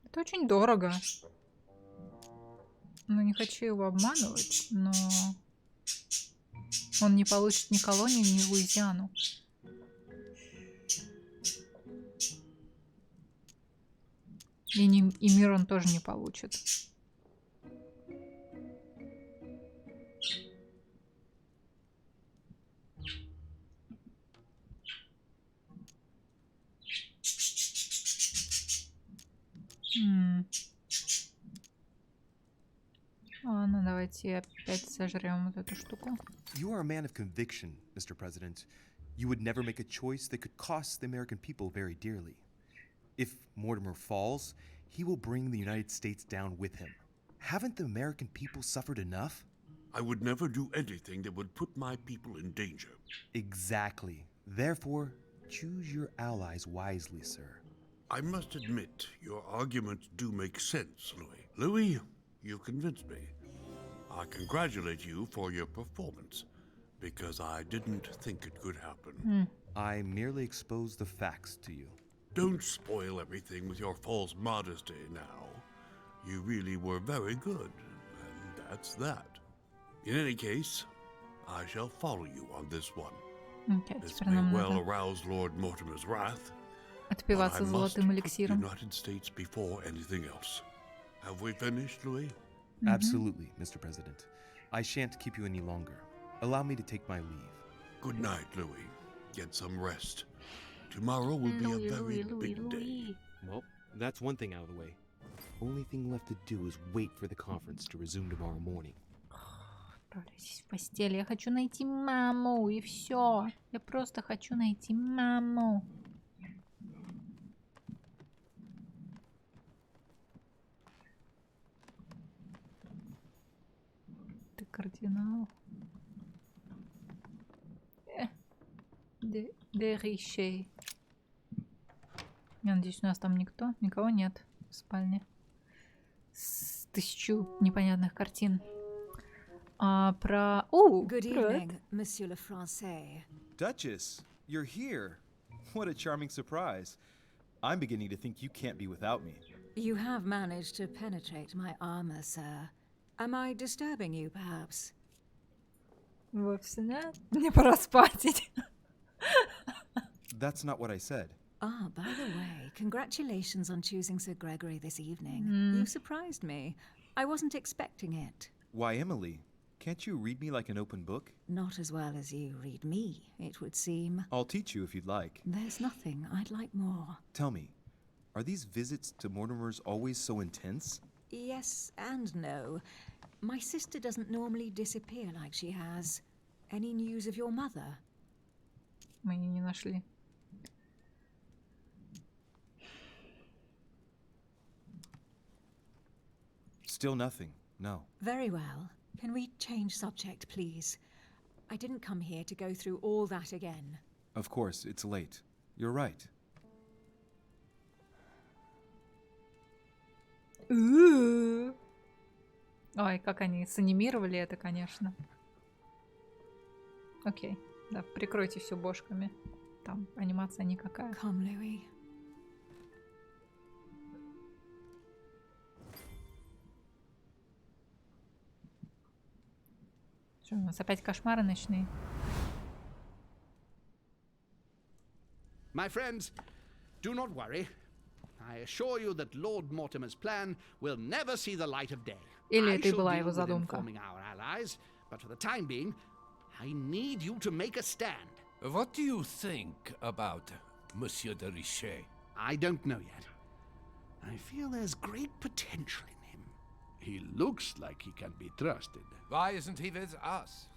Это очень дорого. Ну, не хочу его обманывать, но он не получит ни колонию, ни Луизиану. И мир он тоже не получит. Ладно, давайте опять сожрем вот эту штуку. You are a man of conviction, Mr. President. You would never make a choice that could cost the American people very dearly. If Mortimer falls, he will bring the United States down with him. Haven't the American people suffered enough? I would never do anything that would put my people in danger. Exactly. Therefore, choose your allies wisely, sir. I must admit, your arguments do make sense, Louis. Louis, you convinced me. I congratulate you for your performance, because I didn't think it could happen. I merely exposed the facts to you. Don't spoil everything with your false modesty now. You really were very good, and that's that. In any case, I shall follow you on this one. This may well arouse Lord Mortimer's wrath, but I must put the United States before anything else. Have we finished, Louis? Absolutely, Mr. President. I shan't keep you any longer. Allow me to take my leave. Good night, Louis. Get some rest. Tomorrow will be a very big day. Well, that's one thing out of the way. Only thing left to do is wait for the conference to resume tomorrow morning. Отправляйтесь в постель. Я хочу найти маму, и все. Я просто хочу найти маму. Ты кардинал. Решения. Я надеюсь, у нас там никого нет в спальне. С 1000 непонятных картин. Good evening, Monsieur le Français. Duchess, you're here. What a charming surprise. I'm beginning to think you can't be without me. You have managed to penetrate my armor, sir. Am I disturbing you, perhaps? Вовсе нет. Мне пора спать. That's not what I said. Ah, by the way, congratulations on choosing Sir Gregory this evening. You surprised me. I wasn't expecting it. Why, Emily? Can't you read me like an open book? Not as well as you read me, it would seem. I'll teach you if you'd like. There's nothing I'd like more. Tell me, are these visits to Mortimer's always so intense? Yes and no. My sister doesn't normally disappear like she has. Any news of your mother? Мы ее не нашли. Still nothing, no. Very well. Can we change subject, please? I didn't come here to go through all that again. Of course, it's late. You're right. Ой, как они санимировали это, конечно. Окей, да, прикройте все бошками. Там анимация никакая. Come, Louis. Что, у нас опять кошмары ночные? My friends, do not worry. I assure you that Lord Mortimer's plan will never see the light of day. Или I это и shall была deal его with задумка. informing our allies, but for the time being, I need you to make a stand. What do you think about Monsieur de Richet? I don't know yet. I feel there's great potential in him. He looks like he can be trusted. Why isn't he with us?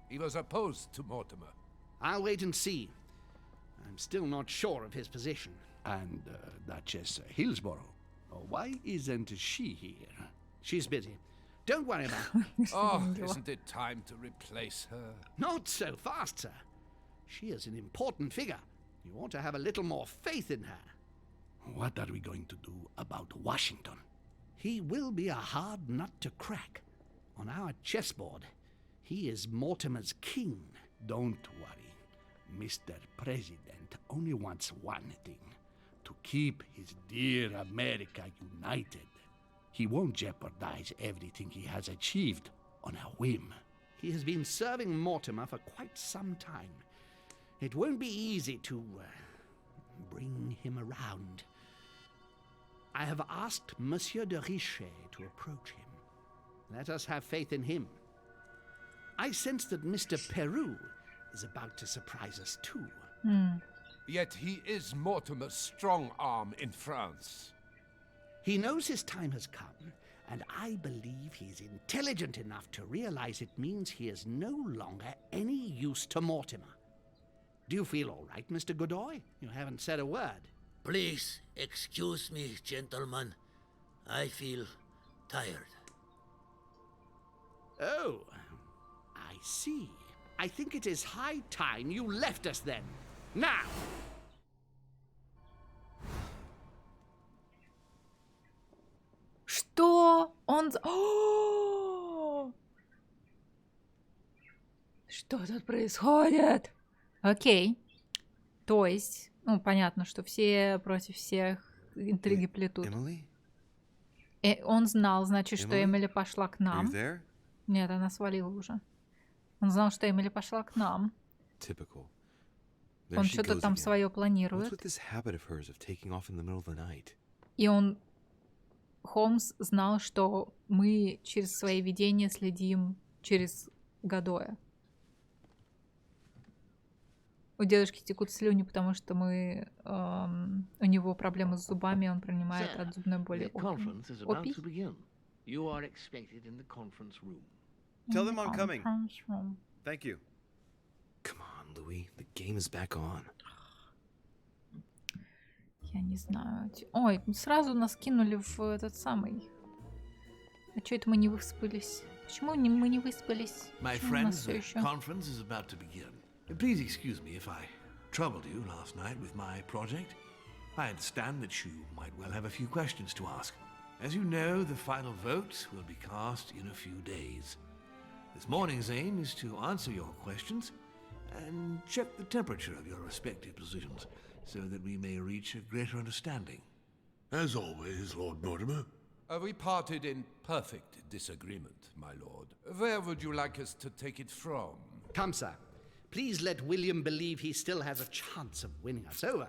He was opposed to Mortimer. I'll wait and see. I'm still not sure of his position. And Duchess Hillsborough. Why isn't she here? She's busy. Don't worry about her. Oh, isn't it time to replace her? Not so fast, sir. She is an important figure. You ought to have a little more faith in her. What are we going to do about Washington? He will be a hard nut to crack. On our chessboard, he is Mortimer's king. Don't worry. Mr. President only wants one thing. To keep his dear America united. He won't jeopardize everything he has achieved on a whim. He has been serving Mortimer for quite some time. It won't be easy to bring him around. I have asked Monsieur de Richet to approach him. Let us have faith in him. I sense that Mr. Peru is about to surprise us too. Yet he is Mortimer's strong arm in France. He knows his time has come, and I believe he's intelligent enough to realize it means he is no longer any use to Mortimer. Do you feel all right, Mr. Godoy? You haven't said a word. Please excuse me, gentlemen. I feel tired. Oh, I see. I think it is high time you left us then. Now! Что? Он... О! Что тут происходит? Окей. То есть, ну, понятно, что все против всех интриги плетут. Он знал, значит, что Эмили пошла к нам. Нет, она свалила уже. Он знал, что Эмили пошла к нам. Он что-то там свое планирует. И он, Холмс, знал, что мы через свои видения следим через Годоя. У дедушки текут слюни, потому что мы... у него проблемы с зубами, он принимает от зубной боли опий. Tell them I'm coming. Thank you. Come on, Louis. The game is back on. Я не знаю. Ой, сразу нас кинули в этот самый... А чё это мы не выспались? Почему мы не выспались? My friends, the conference is about to begin. Please excuse me if I troubled you last night with my project. I understand that you might well have a few questions to ask. As you know, the final vote will be cast in a few days. This morning's aim is to answer your questions and check the temperature of your respective positions so that we may reach a greater understanding. As always, Lord Mortimer. We parted in perfect disagreement, my lord. Where would you like us to take it from? Come, sir. Please let William believe he still has a chance of winning us over.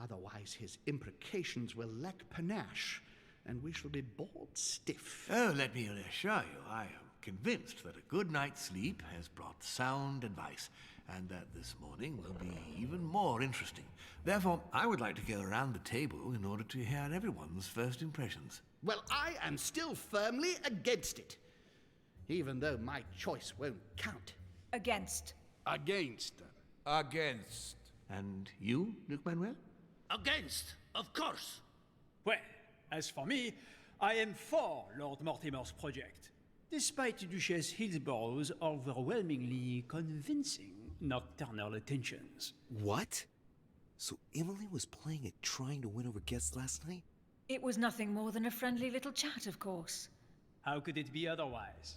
Otherwise, his imprecations will lack panache, and we shall be bored stiff. Oh, let me reassure you, I am convinced that a good night's sleep has brought sound advice, and that this morning will be even more interesting. Therefore, I would like to go around the table in order to hear everyone's first impressions. Well, I am still firmly against it, even though my choice won't count. Against. Against. Against. And you, Luc Manuel? Against, of course. Well, as for me, I am for Lord Mortimer's project. despite Duchess Hillsborough's overwhelmingly convincing nocturnal attentions. What? So Emily was playing at trying to win over guests last night? It was nothing more than a friendly little chat, of course. How could it be otherwise?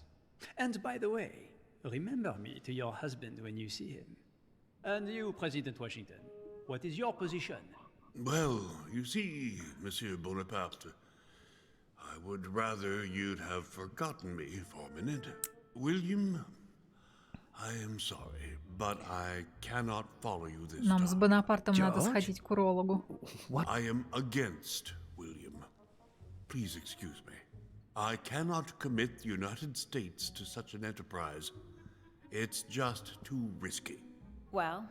And by the way, remember me to your husband when you see him. And you, President Washington, what is your position? Well, you see, Monsieur Bonaparte, I would rather you'd have forgotten me for a minute. William, I am sorry, but I cannot follow you this Нам с time. Бонапартом надо сходить к урологу. I am against William. Please excuse me. I cannot commit the United States to such an enterprise. It's just too risky. Well,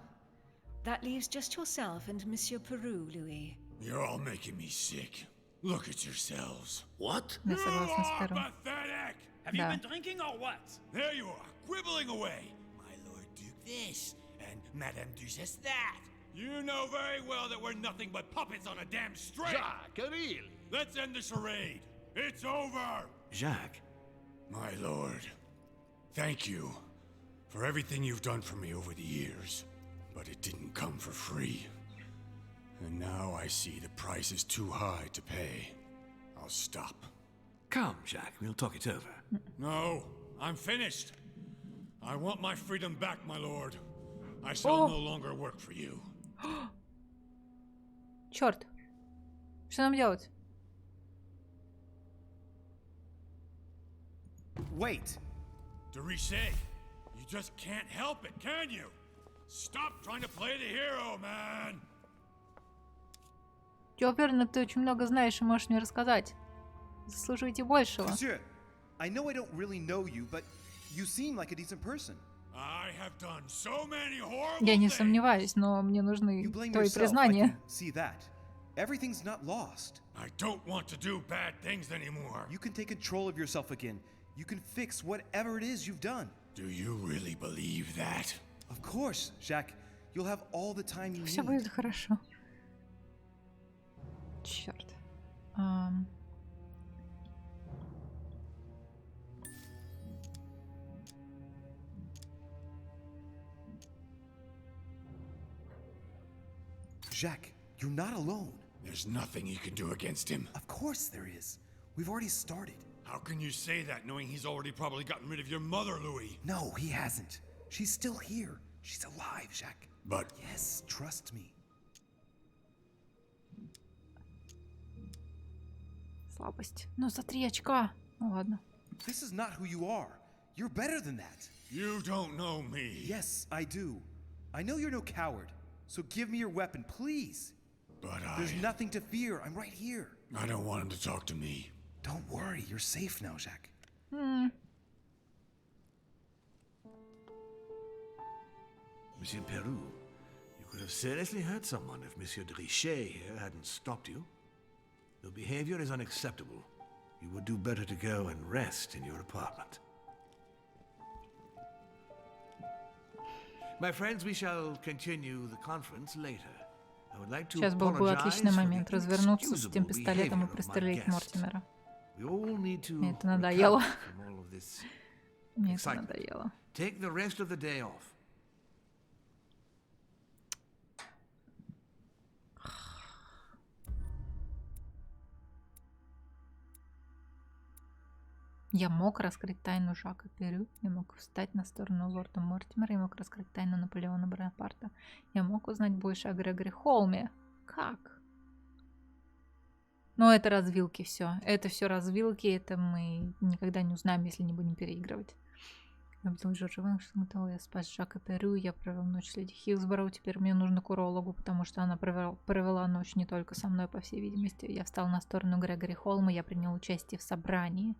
that leaves just yourself and Monsieur Peru, Louis. You're all making me sick. Look at yourselves. What? Я согласна с Перу. Pathetic! Have you been drinking or what? There you are, quibbling away. My Lord Duke this, and Madame Duchess that. You know very well that we're nothing but puppets on a damn string. Jacques, really? Let's end the charade. It's over. Jacques. My lord, thank you for everything you've done for me over the years. But it didn't come for free. And now I see the price is too high to pay. I'll stop. Come, Jacques, we'll talk it over. No, I'm finished. I want my freedom back, my lord. I shall no longer work for you. Черт. Что нам делать? Wait! Dorishay, you just can't help it, can you? Stop trying to play the hero, man! Я уверена, ты очень много знаешь и можешь мне рассказать. Заслуживаете большего. Monsieur, I know I don't really know you, but you seem like a decent person. I have done so many horrible Я не things. сомневаюсь, но мне нужны You blame твои yourself. I признания. can see that. Everything's not lost. I don't want to do bad things anymore. You can take control of yourself again. You can fix whatever it is you've done. Do you really believe that? Of course, Jacques. You'll have all the time you Все need. будет хорошо. Черт. Jacques, you're not alone. There's nothing you can do against him. Of course there is. We've already started. How can you say that knowing he's already probably gotten rid of your mother, Louis? No, he hasn't. She's still here. She's alive, Jacques. But... Yes, trust me. Слабость. Ну, за 3 очка. Ну, ладно. This is not who you are. You're better than that. You don't know me. Yes, I do. I know you're no coward. So give me your weapon, please. But There's nothing to fear. I'm right here. I don't want him to talk to me. Don't worry. You're safe now, Jacques. Monsieur Peru, you could have seriously hurt someone if Monsieur Dorishay here hadn't stopped you. Your behavior is unacceptable. You would do better to go and rest in your apartment. My friends, we shall continue the conference later. I would like to Сейчас был бы отличный apologize for момент the развернуться с этим inexcusable пистолетом и behavior of my пристрелить guests. Мортимера. We all need to Мне это надоело. recover from all of this Мне это excitement. надоело. Take the rest of the day off. Я мог раскрыть тайну Жака Перю, я мог встать на сторону лорда Мортимера, я мог раскрыть тайну Наполеона Бонапарта, я мог узнать больше о Грегоре Холме. Как? Но это развилки все. Это все развилки, это мы никогда не узнаем, если не будем переигрывать. Я видел Джорджа Вашингтона, я спас Жака Перю, я провел ночь с леди Хиллсбороу, теперь мне нужно к урологу, потому что она провела ночь не только со мной, по всей видимости. Я встал на сторону Грегори Холма, я принял участие в собрании.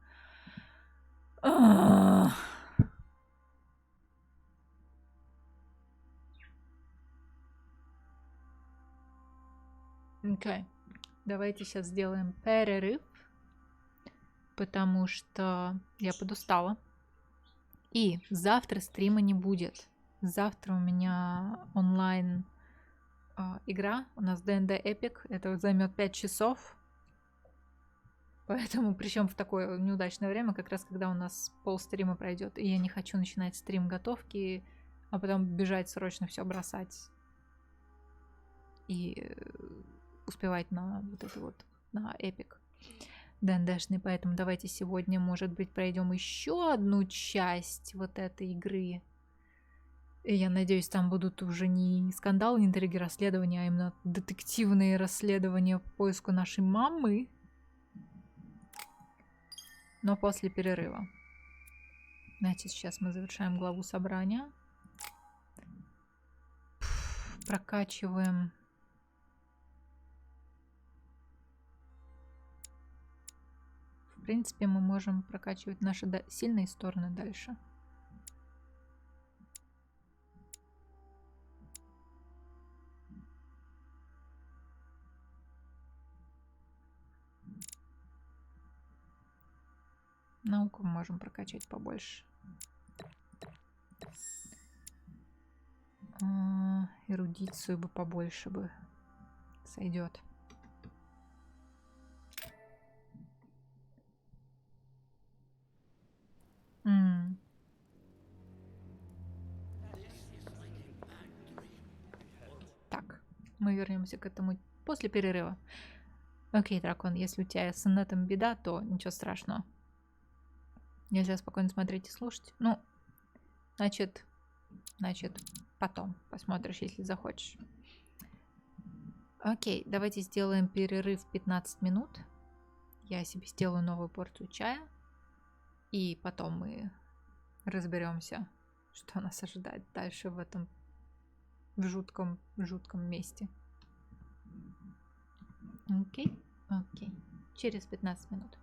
Окей. Давайте сейчас сделаем перерыв, потому что я подустала. И завтра стрима не будет. Завтра у меня онлайн игра. У нас D&D Epic. Это займет 5 часов. Поэтому, причем в такое неудачное время, как раз когда у нас полстрима пройдет, и я не хочу начинать стрим готовки, а потом бежать срочно все бросать и успевать на вот это вот, на эпик ДНДшный. Поэтому давайте сегодня, может быть, пройдем еще одну часть вот этой игры. И я надеюсь, там будут уже не скандалы, не интриги, расследования, а именно детективные расследования по поиску нашей мамы. Но после перерыва. Значит, сейчас мы завершаем главу собрания. Прокачиваем. В принципе, мы можем прокачивать наши сильные стороны дальше. Науку мы можем прокачать побольше. Эрудицию бы побольше бы сойдет. Так, мы вернемся к этому после перерыва. Окей, дракон, если у тебя с инетом беда, то ничего страшного. Нельзя спокойно смотреть и слушать. Ну, значит, потом посмотришь, если захочешь. Окей, давайте сделаем перерыв 15 минут. Я себе сделаю новую порцию чая. И потом мы разберемся, что нас ожидает дальше в этом жутком месте. Окей. Через 15 минут.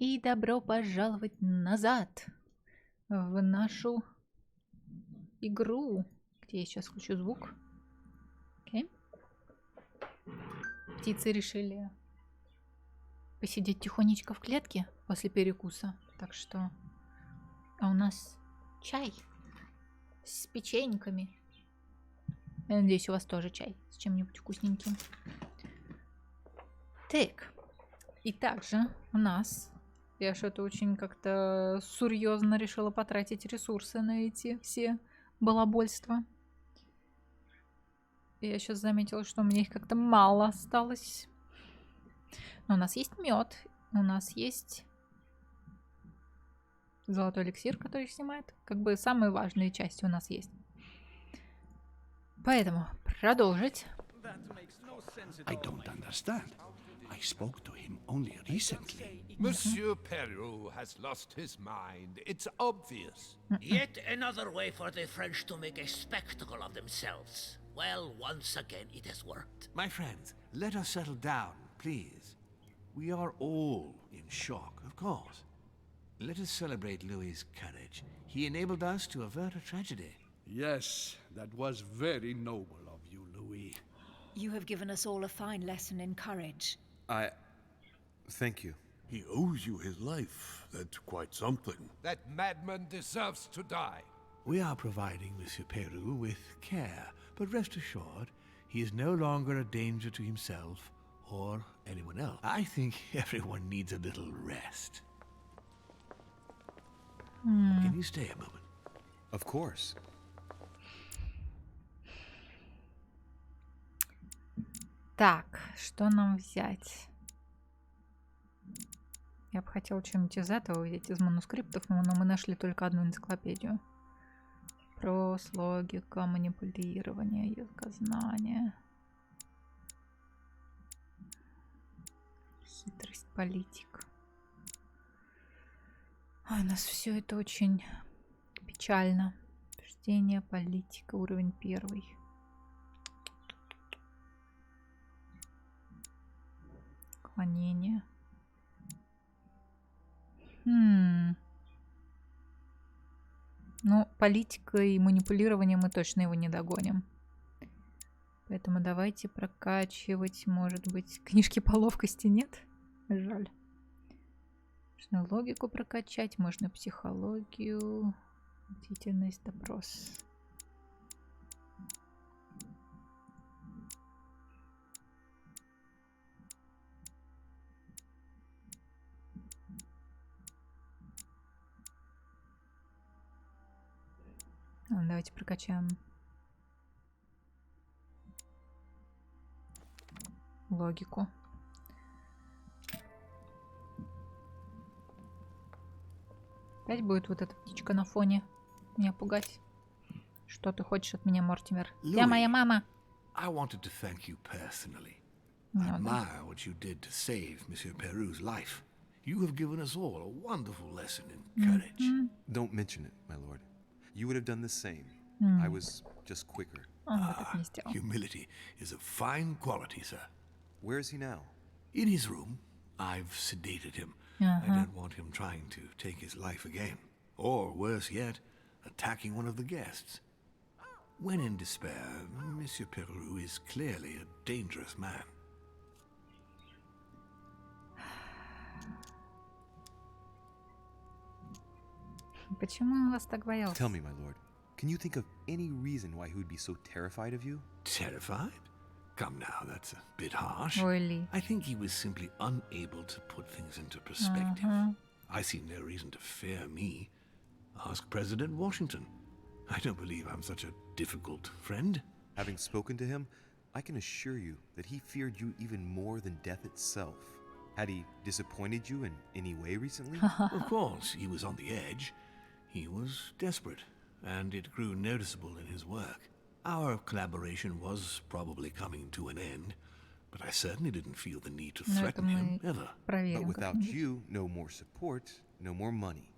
И добро пожаловать назад в нашу игру, где я сейчас включу звук. Окей. Птицы решили посидеть тихонечко в клетке после перекуса. Так что... А у нас чай с печеньками. Я надеюсь, у вас тоже чай с чем-нибудь вкусненьким. Так. И также у нас... Я что-то очень как-то серьезно решила потратить ресурсы на эти все балабольства. Я сейчас заметила, что у меня их как-то мало осталось. Но у нас есть мед, у нас есть золотой эликсир, который снимает. Как бы самые важные части у нас есть. Поэтому продолжить. I don't understand. I spoke to him only recently. Monsieur Peru has lost his mind. It's obvious. Yet another way for the French to make a spectacle of themselves. Well, once again it has worked. My friends, let us settle down, please. We are all in shock, of course. Let us celebrate Louis's courage. He enabled us to avert a tragedy. Yes, that was very noble of you, Louis. You have given us all a fine lesson in courage. Thank you. He owes you his life. That's quite something. That madman deserves to die. We are providing Monsieur Peru with care, but rest assured, he is no longer a danger to himself or anyone else. I think everyone needs a little rest. Can you stay a moment? Of course. Так, что нам взять? Я бы хотела что-нибудь из этого взять, из манускриптов, но мы нашли только одну энциклопедию. Прос, логика, манипулирование, языкознание. Хитрость, политик. У нас все это очень печально. Убеждение, политика, уровень 1. Клонение. Ну, политика и манипулирование мы точно его не догоним. Поэтому давайте прокачивать, может быть, книжки по ловкости нет? Жаль. Можно логику прокачать, можно психологию, бдительность, допрос. Давайте прокачаем логику. Опять будет вот эта птичка на фоне меня пугать. Что ты хочешь от меня, Мортимер? Я моя мама. I wanted to thank you personally. I admire what you did to save Monsieur Peru's life. You have given us all a wonderful lesson in courage. Don't mention it, my lord. You would have done the same. I was just quicker. Humility is a fine quality, sir. Where is he now? In his room. I've sedated him. I don't want him trying to take his life again. Or, worse yet, attacking one of the guests. When in despair, Monsieur Peru is clearly a dangerous man. Почему он вас так боялся? Tell me, my lord. Can you think of any reason why he would be so terrified of you? Terrified? Come now, that's a bit harsh. Really? I think he was simply unable to put things into perspective. I see no reason to fear me. Ask President Washington. I don't believe I'm such a difficult friend. Having spoken to him, I can assure you that he feared you even more than death itself. Had he disappointed you in any way recently? Of course, he was on the edge. He was desperate, and it grew noticeable in his work. Our collaboration was probably coming to an end, but I certainly didn't feel the need to threaten him, ever. But without you, no more support, no more money.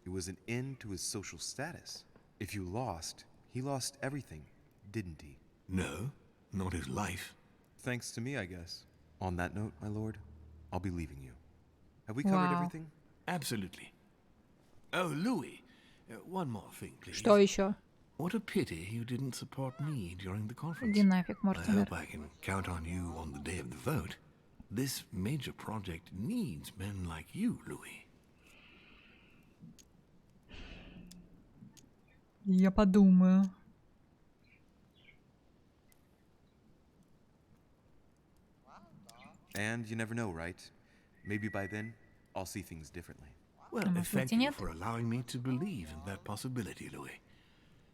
It was an end to his social status. If you lost, he lost everything, didn't he? No, not his life. Thanks to me, I guess. On that note, my lord, I'll be leaving you. Have we covered Wow. everything? Absolutely. Oh, Louis, one more thing, please. Что еще? What a pity you didn't support me during the conference. Иди нафиг, I Мортимер. hope I can count on you on the day of the vote. This major project needs men like you, Louis. Я подумаю. And you never know, right? Maybe by then, I'll see things differently. Well, thank you for allowing me to believe in that possibility, Louis.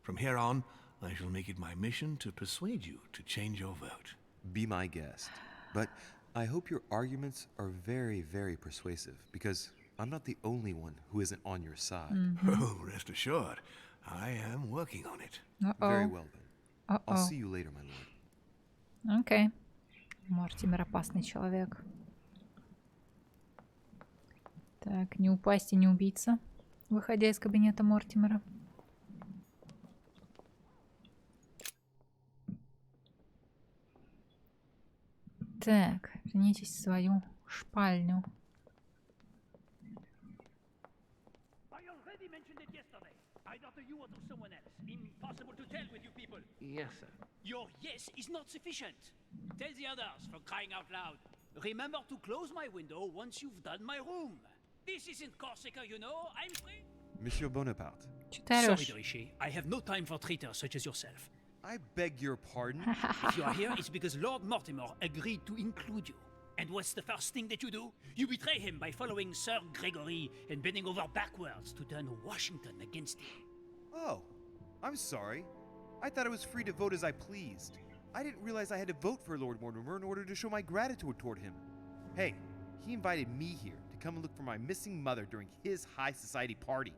From here on, I shall make it my mission to persuade you to change your vote. Be my guest. But I hope your arguments are very, very persuasive, because I'm not the only one who isn't on your side. Oh, rest assured, I am working on it. Very well then. I'll see you later, my lord. Окей. Мортимер опасный человек. Так, не упасть и не убиться, выходя из кабинета Мортимера. Так, вернитесь в свою шпальню. Yes, sir. Your yes is not sufficient. Tell the others, for crying out loud. Remember to close my window once you've done my room. This isn't Corsica, you know. I'm free. Monsieur Bonaparte. Sorry, Rishi. I have no time for traitors such as yourself. I beg your pardon? If you are here, it's because Lord Mortimer agreed to include you. And what's the first thing that you do? You betray him by following Sir Gregory and bending over backwards to turn Washington against him. Oh, I'm sorry. I thought I was free to vote as I pleased. I didn't realize I had to vote for Lord Mortimer in order to show my gratitude toward him. Hey, he invited me here to come and look for my missing mother during his high society party.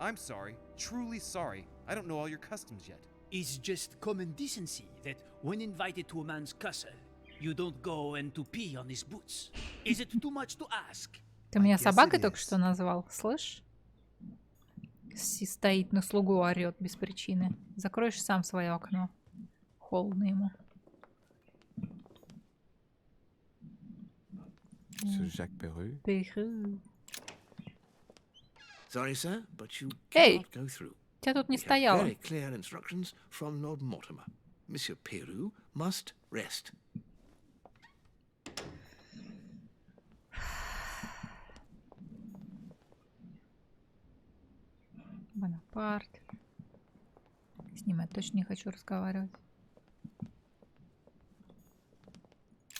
I'm sorry, truly sorry. I don't know all your customs yet. It's just common decency that when invited to a man's castle, you don't go and to pee on his boots. Is it too much to ask? Ты меня собакой только что назвал, слышь? Стоит на слугу, орёт без причины. Закроешь сам свое окно. Холодно ему. Перу. Sorry, sir, but you Эй, cannot go through. тебя тут не We have стояло. very clear instructions from Lord Mortimer. Monsieur Peru must rest. Бонапарт. С ним я точно не хочу разговаривать.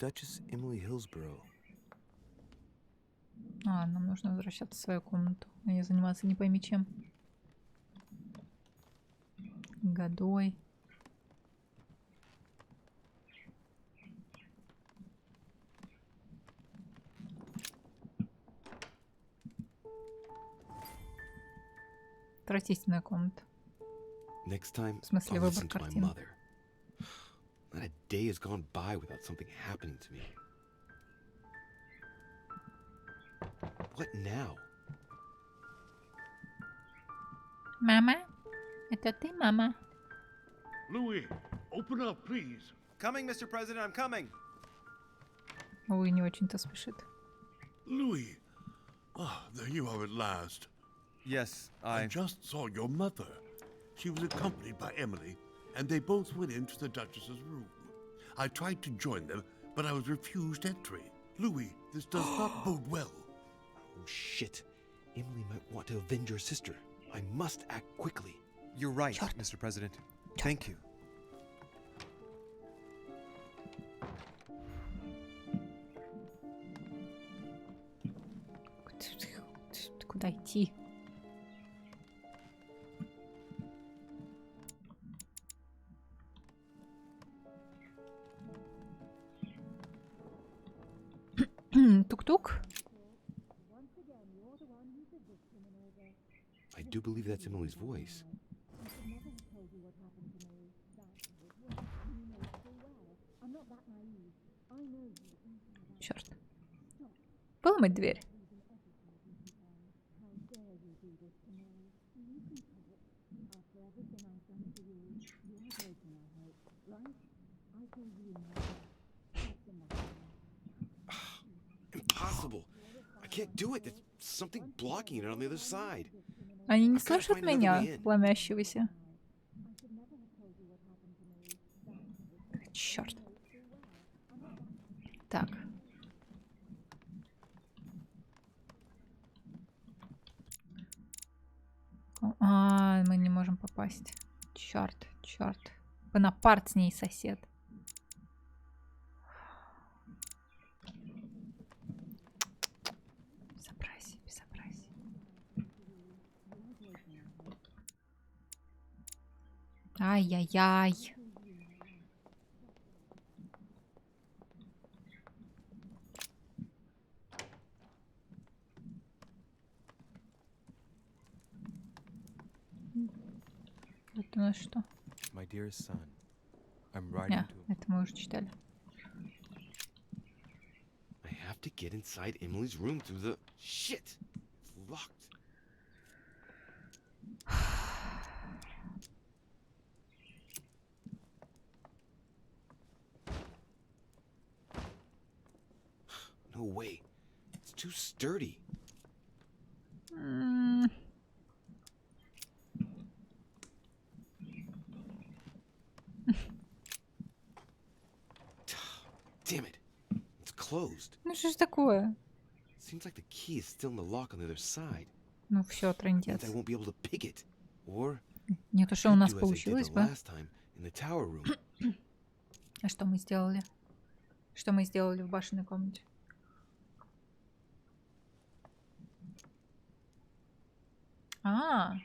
Duchess Emily Hillsborough. А, нам нужно возвращаться в свою комнату, а не заниматься не пойми чем. Годой. Отвратительная комната. Next time, В смысле, I'll выбор listen to my картин. mother. Not a day has gone by without something happening to me. What now? Мама? Это ты, мама? Louis, open up, please. Coming, Mr. President, I'm coming. Ой, не очень-то спешит. Louis. Ah, there you are at last. Yes, I just saw your mother. She was accompanied by Emily, and they both went into the Duchess's room. I tried to join them, but I was refused entry. Louis, this does not bode well. Oh, shit. Emily might want to avenge her sister. I must act quickly. You're right, Mr. President. Thank you. Куда идти? Тук-тук. I do believe that's Emily's voice. Черт. Выломать дверь. Impossible. I can't do it. There's something blocking it on the other side. Они не слышат меня, ломящегося? Черт. Так. Мы не можем попасть. Черт, черт. Бонапарт с ней сосед. Безобразие, безобразие. Ай-яй-яй. Это у нас что? My dearest son, I'm writing to him. Это мы уже читали. I have to get inside Emily's room through the... Shit! It's locked. No way. It's too sturdy. Damn it. It's closed. Ну что ж такое? Seems like the key is still in the lock on the other side. Ну все, трындец. I won't be able to pick it. Or Не то, что у нас do as I did получилось the бы. last time in the tower room. А что мы сделали? Что мы сделали в башенной комнате? I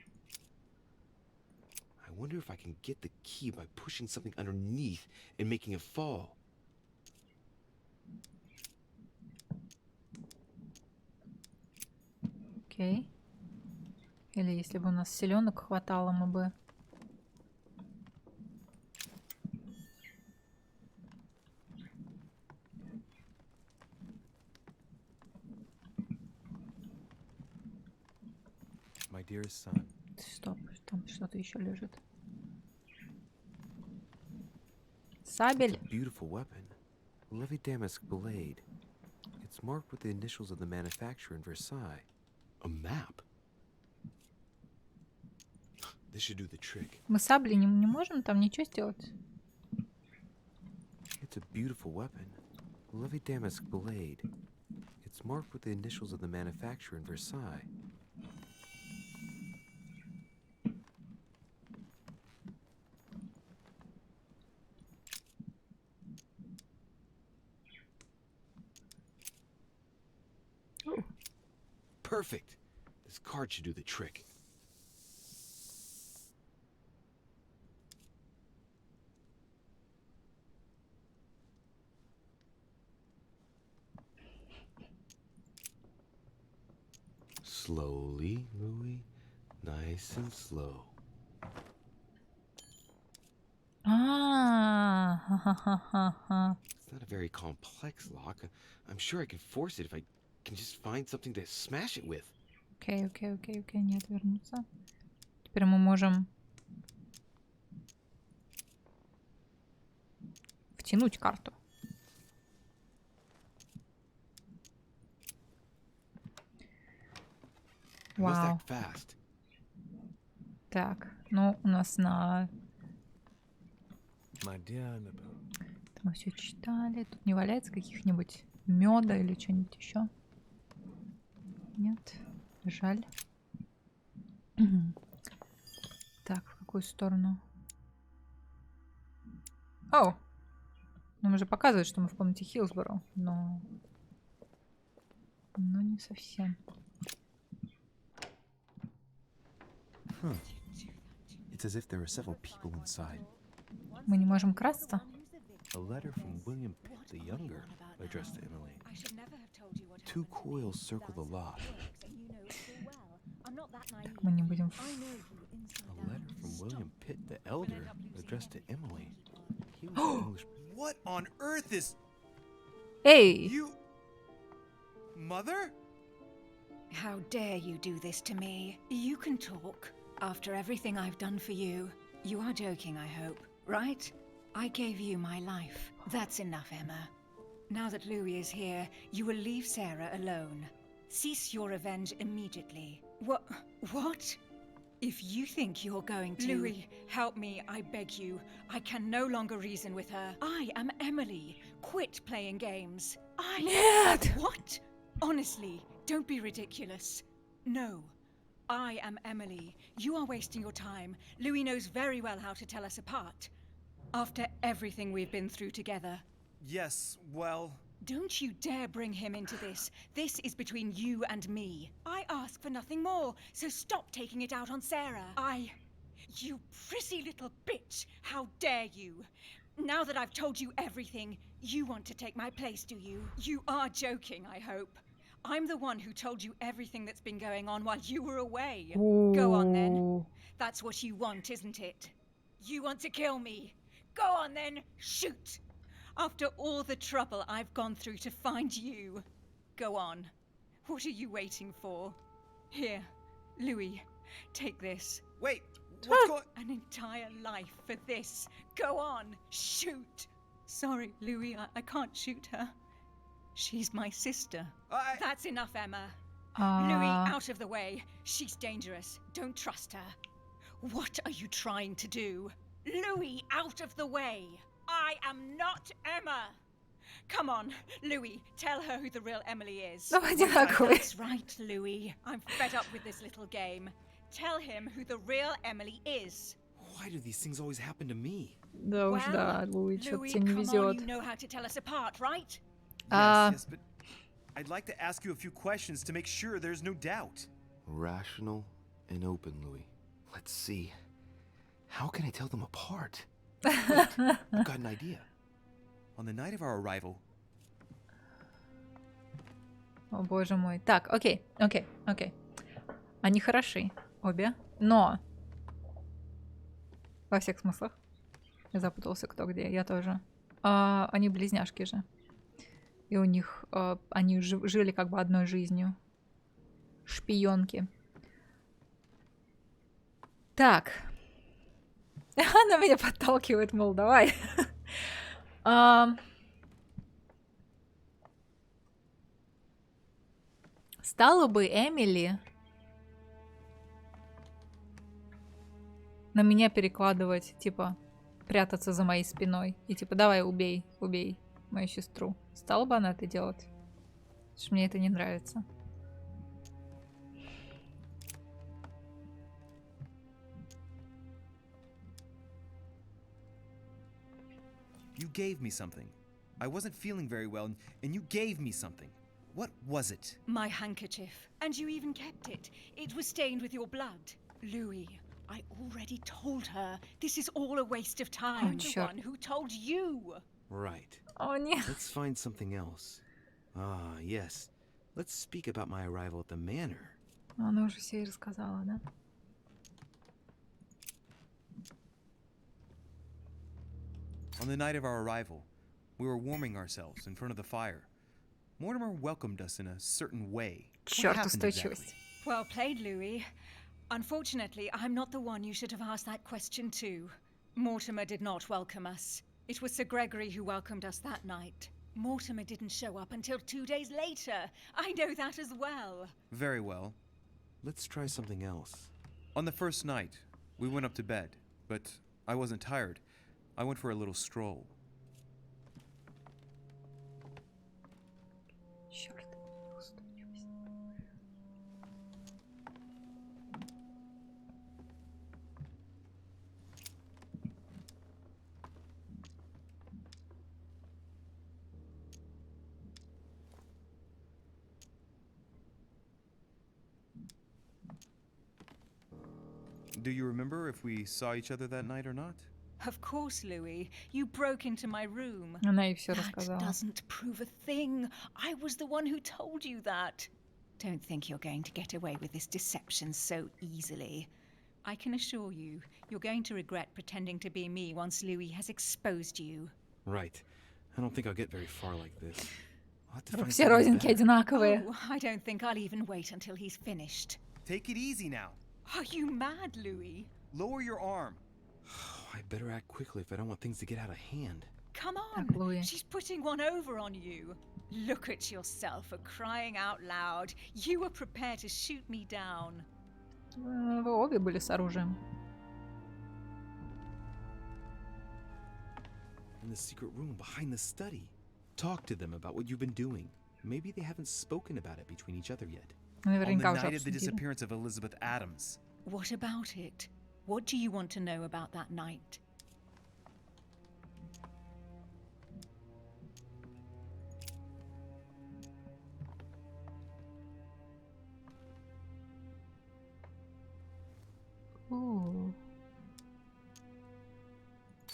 wonder if I can get the key by pushing something underneath and making it fall. Окей. Или если бы у нас селенок хватало, мы бы... My dearest son. Стоп, там что-то еще лежит. Сабель. It's a beautiful weapon. Lovely damask blade. It's marked with the initials of the manufacturer in Versailles. A map? This should do the trick. Мы сабли не можем там ничего сделать? It's a beautiful weapon. Lovely damask blade. It's marked with the initials of the manufacturer in Versailles. Perfect. This card should do the trick. Slowly, Louis. Nice and slow. It's not a very complex lock. I'm sure I can force it if I can just find something to smash it with. Окей, не отвернуться. Теперь мы можем втянуть карту. Вау. Так, ну у нас на... Это мы все читали. Тут не валяется каких-нибудь меда или что-нибудь еще? Нет, жаль. Так, в какую сторону? О! Нам уже показывают, что мы в комнате Хилсборо, но не совсем. It's as if there are several people inside. Мы не можем красться. A letter from William Pitt the Younger addressed to Emily. 2 coils circle the lock. Так, мы не будем... A letter from William Pitt the Elder addressed to Emily. He was English. What on earth is... Hey! You... Mother? How dare you do this to me? You can talk. After everything I've done for you. You are joking, I hope, right? I gave you my life. That's enough, Emma. Now that Louis is here, you will leave Sarah alone. Cease your revenge immediately. What? If you think you're going to... Louis, help me, I beg you. I can no longer reason with her. I am Emily. Quit playing games. Нет! What? Honestly, don't be ridiculous. No. I am Emily. You are wasting your time. Louis knows very well how to tell us apart. After everything we've been through together. Yes, well... Don't you dare bring him into this. This is between you and me. I ask for nothing more, so stop taking it out on Sarah. You prissy little bitch! How dare you! Now that I've told you everything, you want to take my place, do you? You are joking, I hope. I'm the one who told you everything that's been going on while you were away. Ooh. Go on then. That's what you want, isn't it? You want to kill me. Go on then, shoot! After all the trouble I've gone through to find you. Go on. What are you waiting for? Here, Louis, take this. Wait, what's going... An entire life for this. Go on, shoot! Sorry, Louis, I can't shoot her. She's my sister. That's enough, Emma. Louis, out of the way. She's dangerous. Don't trust her. What are you trying to do? Louis, out of the way. I am not Emma. Come on, Louis, tell her who the real Emily is. That's right, Louis. I'm fed up with this little game. Tell him who the real Emily is. Why do these things always happen to me? Да уж, да, Луи, что-то тебе не come on, везет. you know how to tell us apart, right? Yes, but I'd like to ask you a few questions to make sure there's no doubt. Rational and open, Louis. Let's see. How can I tell them apart? Wait, I've got an idea. On the night of our arrival... О, боже мой. Так, окей. Они хороши, обе. Но... Во всех смыслах. Я запутался, кто где. Я тоже. Они близняшки же. И у них... они жили как бы одной жизнью. Шпионки. Так. Она меня подталкивает, мол, давай. Стала бы Эмили на меня перекладывать, типа, прятаться за моей спиной. И типа, давай, убей мою сестру. Стала бы она это делать? Потому что мне это не нравится. You gave me something. I wasn't feeling very well, and you gave me something. What was it? My handkerchief. And you even kept it. It was stained with your blood. Louis, I already told her. This is all a waste of time. I'm the one who told you. Right. Oh, нет. Let's find something else. Ah, yes. Let's speak about my arrival at the manor. Она уже все и рассказала, да? On the night of our arrival, we were warming ourselves in front of the fire. Mortimer welcomed us in a certain way. Черт, устойчивость. Well played, Louis. Unfortunately, I'm not the one you should have asked that question to. Mortimer did not welcome us. It was Sir Gregory who welcomed us that night. Mortimer didn't show up until 2 days later. I know that as well. Very well. Let's try something else. On the first night, we went up to bed, but I wasn't tired. I went for a little stroll. Черт, устойчивость. Do you remember if we saw each other that night or not? Of course, Louis. You broke into my room. Она ей все That рассказала. doesn't prove a thing. I was the one who told you that. Don't think you're going to get away with this deception so easily. I can assure you, you're going to regret pretending to be me once Louis has exposed you. Right. I don't think I'll get very far like this. I'll have to Вдруг find все something родинки better. одинаковые. Oh, I don't think I'll even wait until he's finished. Take it easy now. Are you mad, Louis? Lower your arm. I better act quickly if I don't want things to get out of hand. Come on. Так, Луи. She's putting one over on you. Look at yourself for crying out loud. You were prepared to shoot me down. Вы обе были с оружием. In the secret room behind the study. Talk to them about what you've been doing. Maybe they haven't spoken about it between each other yet. On the night of the disappearance of Elizabeth Adams. What about it? What do you want to know about that night? Ooh.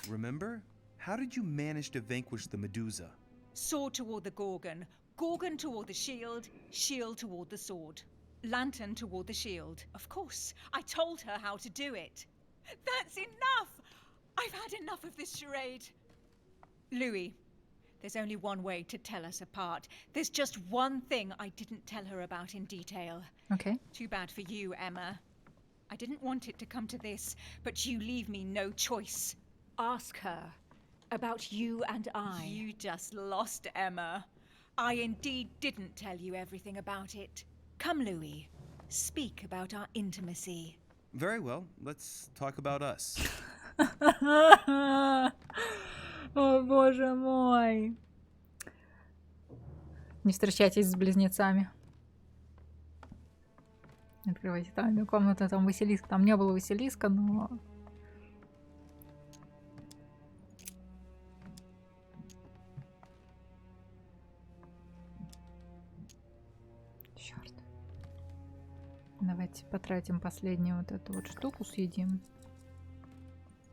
Remember? How did you manage to vanquish the Medusa? Sword toward the Gorgon, Gorgon toward the shield, shield toward the sword. Lantern toward the shield. Of course, I told her how to do it. That's enough! I've had enough of this charade. Louis, there's only one way to tell us apart. There's just one thing I didn't tell her about in detail. Okay. Too bad for you, Emma. I didn't want it to come to this, but you leave me no choice. Ask her about you and I. You just lost, Emma. I indeed didn't tell you everything about it. Come, Louis. Speak about our intimacy. Very well. Let's talk about us. О, боже мой. Не встречайтесь с близнецами. Открывайте тайную комнату, там Василиск. Там не было Василиска, но... Черт. Давайте потратим последнюю вот эту вот штуку, съедим.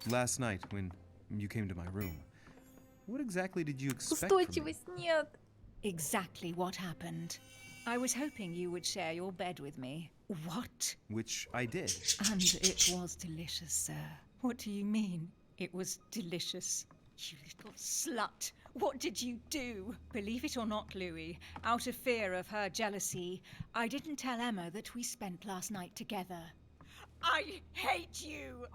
Last night, when you came to my room, what exactly did you expect from me? Устойчивость нет. Exactly what happened. I was hoping you would share your bed with me. What? Which I did. And it was delicious, sir. What do you mean, it was delicious? You little slut. What did you do? Believe it or not, Louis, out of fear of her jealousy, I didn't tell Emma that we spent last night together. I hate you!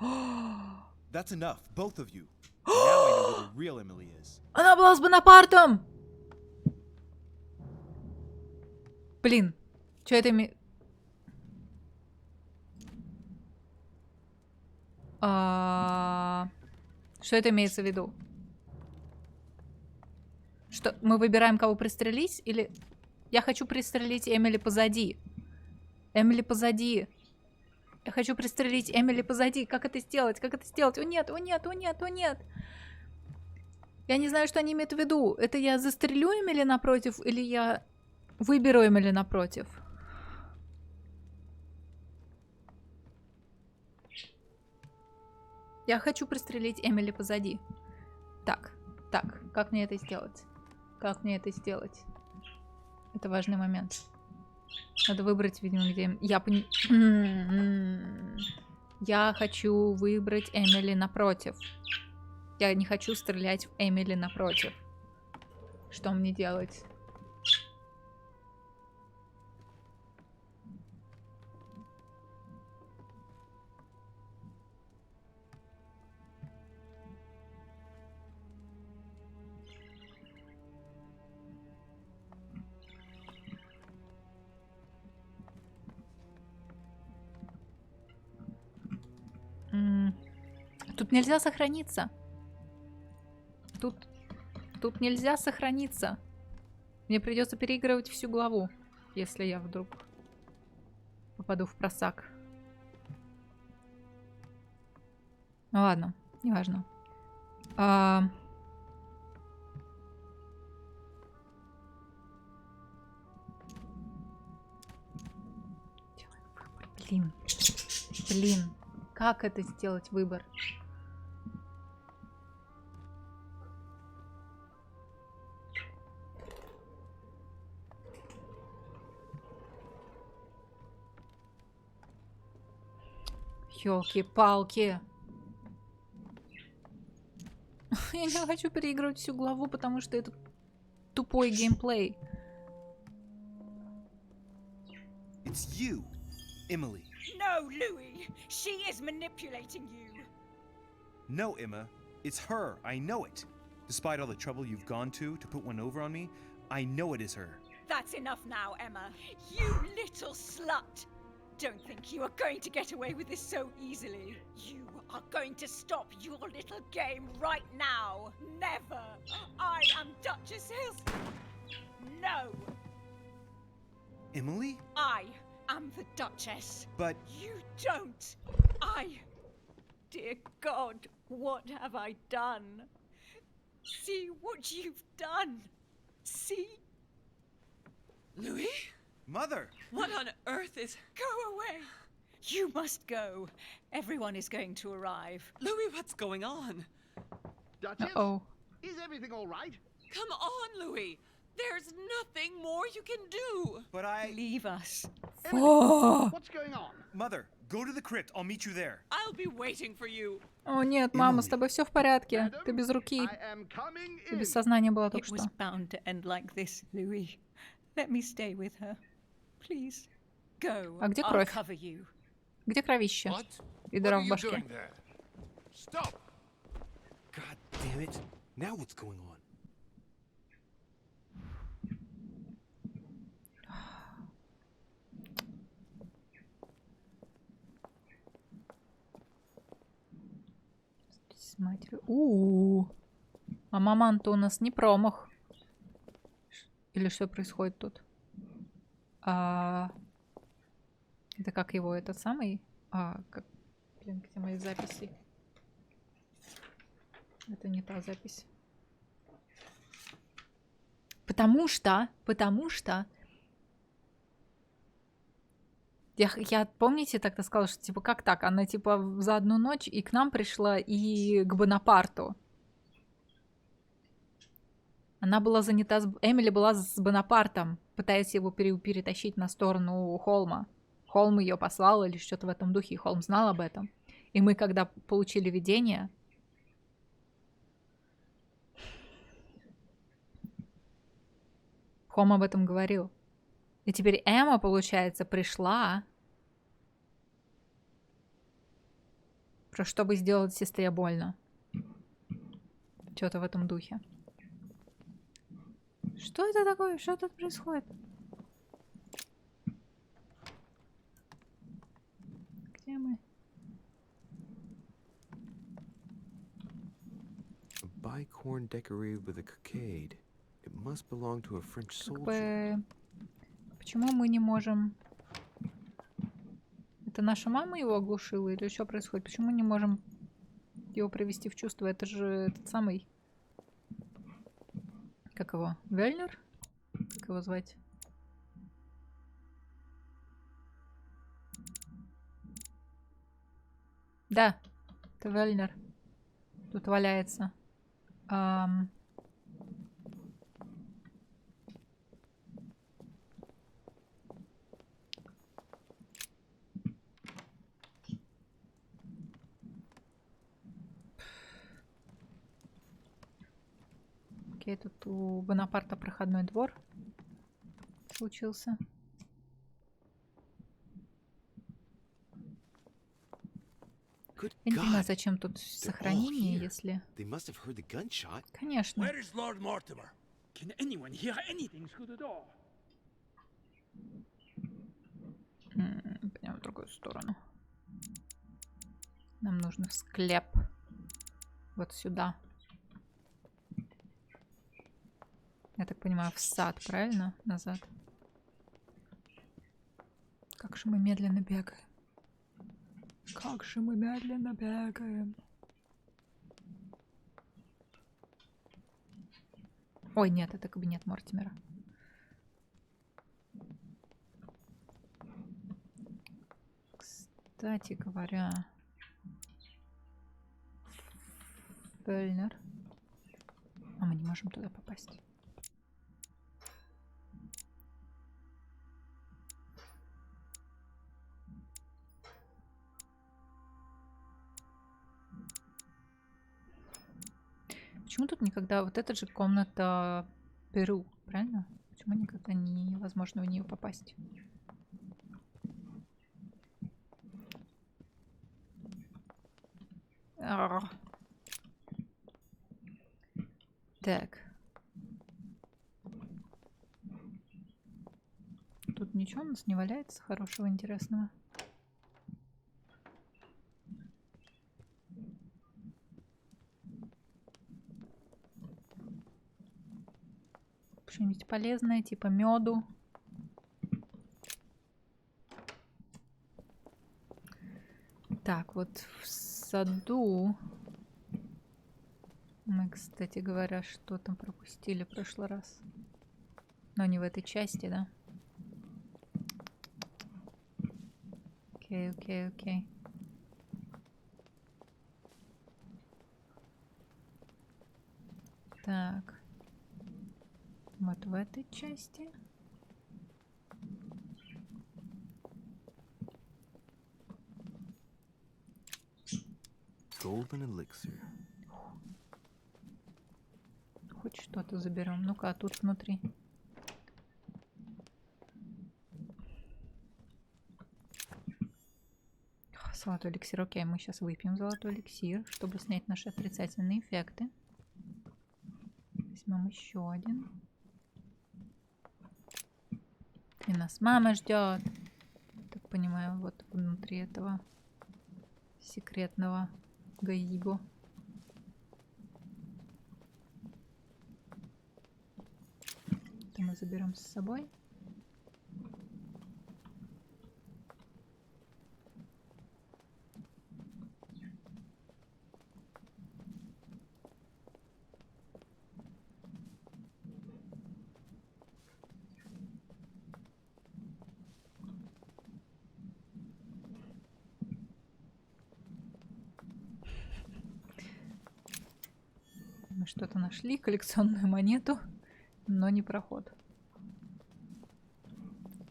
That's enough, both of you. Now I know who the real Emily is. Она была с Бонапартом! Блин, что это имеет? Что это имеется в виду? Что, мы выбираем, кого пристрелить? Или... Я хочу пристрелить Эмили позади. Эмили позади. Я хочу пристрелить Эмили позади. Как это сделать? Как это сделать? О нет, о нет, о нет, о нет. Я не знаю, что они имеют в виду. Это я застрелю Эмили напротив, или я выберу Эмили напротив? Я хочу пристрелить Эмили позади. Так, как мне это сделать? Как мне это сделать? Это важный момент. Надо выбрать, видимо, где... Я хочу выбрать Эмили напротив. Я не хочу стрелять в Эмили напротив. Что мне делать? Тут нельзя сохраниться. Тут нельзя сохраниться. Мне придется переигрывать всю главу, если я вдруг попаду в просак. Ну ладно, неважно. Блин. Как это сделать выбор? Ёлки-палки. Я не хочу переигрывать всю главу, потому что это тупой геймплей. It's you, Emily. No, Louis. She is manipulating you. No, Emma. It's her. I know it. Despite all the trouble you've gone to put one over on me, I know it is her. That's enough now, Emma. You little slut! Don't think you are going to get away with this so easily. You are going to stop your little game right now. Never! I am Duchess Hills. No! Emily? I am the Duchess. But... You don't! Dear God, what have I done? See what you've done. See? Louis? Mother! What on earth is... Go away! You must go. Everyone is going to arrive. Louis, what's going on? Duchess? Uh-oh. Is everything all right? Come on, Louis. There's nothing more you can do. But I... Leave us. What's going on? Mother, go to the crypt. I'll meet you there. I'll be waiting for you. О нет, мама, с тобой все в порядке. Ты без руки. Ты без сознания была только It was что. bound to end like this, Louis. Let me stay with her. Please. Go. А где I'll кровь? cover you. Где кровище? И дыра в башке. Stop! God damn it. Now what's going on? С матерью. А маман-то у нас не промах. Или что происходит тут? Это как его, этот самый? Блин, где мои записи? Это не та запись. Потому что я помните, тогда сказала, что типа как так? Она типа за одну ночь и к нам пришла, и к Бонапарту. Она была занята, Эмили была с Бонапартом, пытаясь его перетащить на сторону Холма. Холм ее послал или что-то в этом духе, и Холм знал об этом. И мы, когда получили видение, Холм об этом говорил. И теперь Эмма, получается, пришла, чтобы сделать сестре больно. Что-то в этом духе. Что это такое? Что тут происходит? Где мы? A bicorn decorated with a cockade. It must belong to a French soldier. Почему мы не можем... Это наша мама его оглушила или что происходит? Почему мы не можем его привести в чувство? Это же этот самый... Как его? Вельнер? Как его звать? Да, это Вельнер. Тут валяется. Окей, тут у Бонапарта проходной двор случился. Я не понимаю, зачем тут сохранение, если... Конечно. Пойдем в другую сторону. Нам нужно в склеп. Вот сюда. Я так понимаю, в сад, правильно? Назад. Как же мы медленно бегаем. Как же мы медленно бегаем. Ой, нет, это кабинет Мортимера. Кстати говоря... Вельнер. А мы не можем туда попасть. Почему тут никогда... Вот это же комната Перу, правильно? Почему никогда невозможно в нее попасть? Так. Ничего у нас не валяется хорошего, интересного. Что-нибудь полезное, типа меду. Так, вот в саду мы, кстати говоря, что там пропустили в прошлый раз. Но не в этой части, да? Окей, окей, окей. Так. Вот в этой части. Golden elixir. Хоть что-то заберем. Ну-ка, а тут внутри. Золотой эликсир. Окей, мы сейчас выпьем золотой эликсир, чтобы снять наши отрицательные эффекты. Возьмем еще один. И нас мама ждет. Так понимаю, вот внутри этого секретного гаибо. Это мы заберем с собой. Мы что-то нашли, коллекционную монету, но не проход.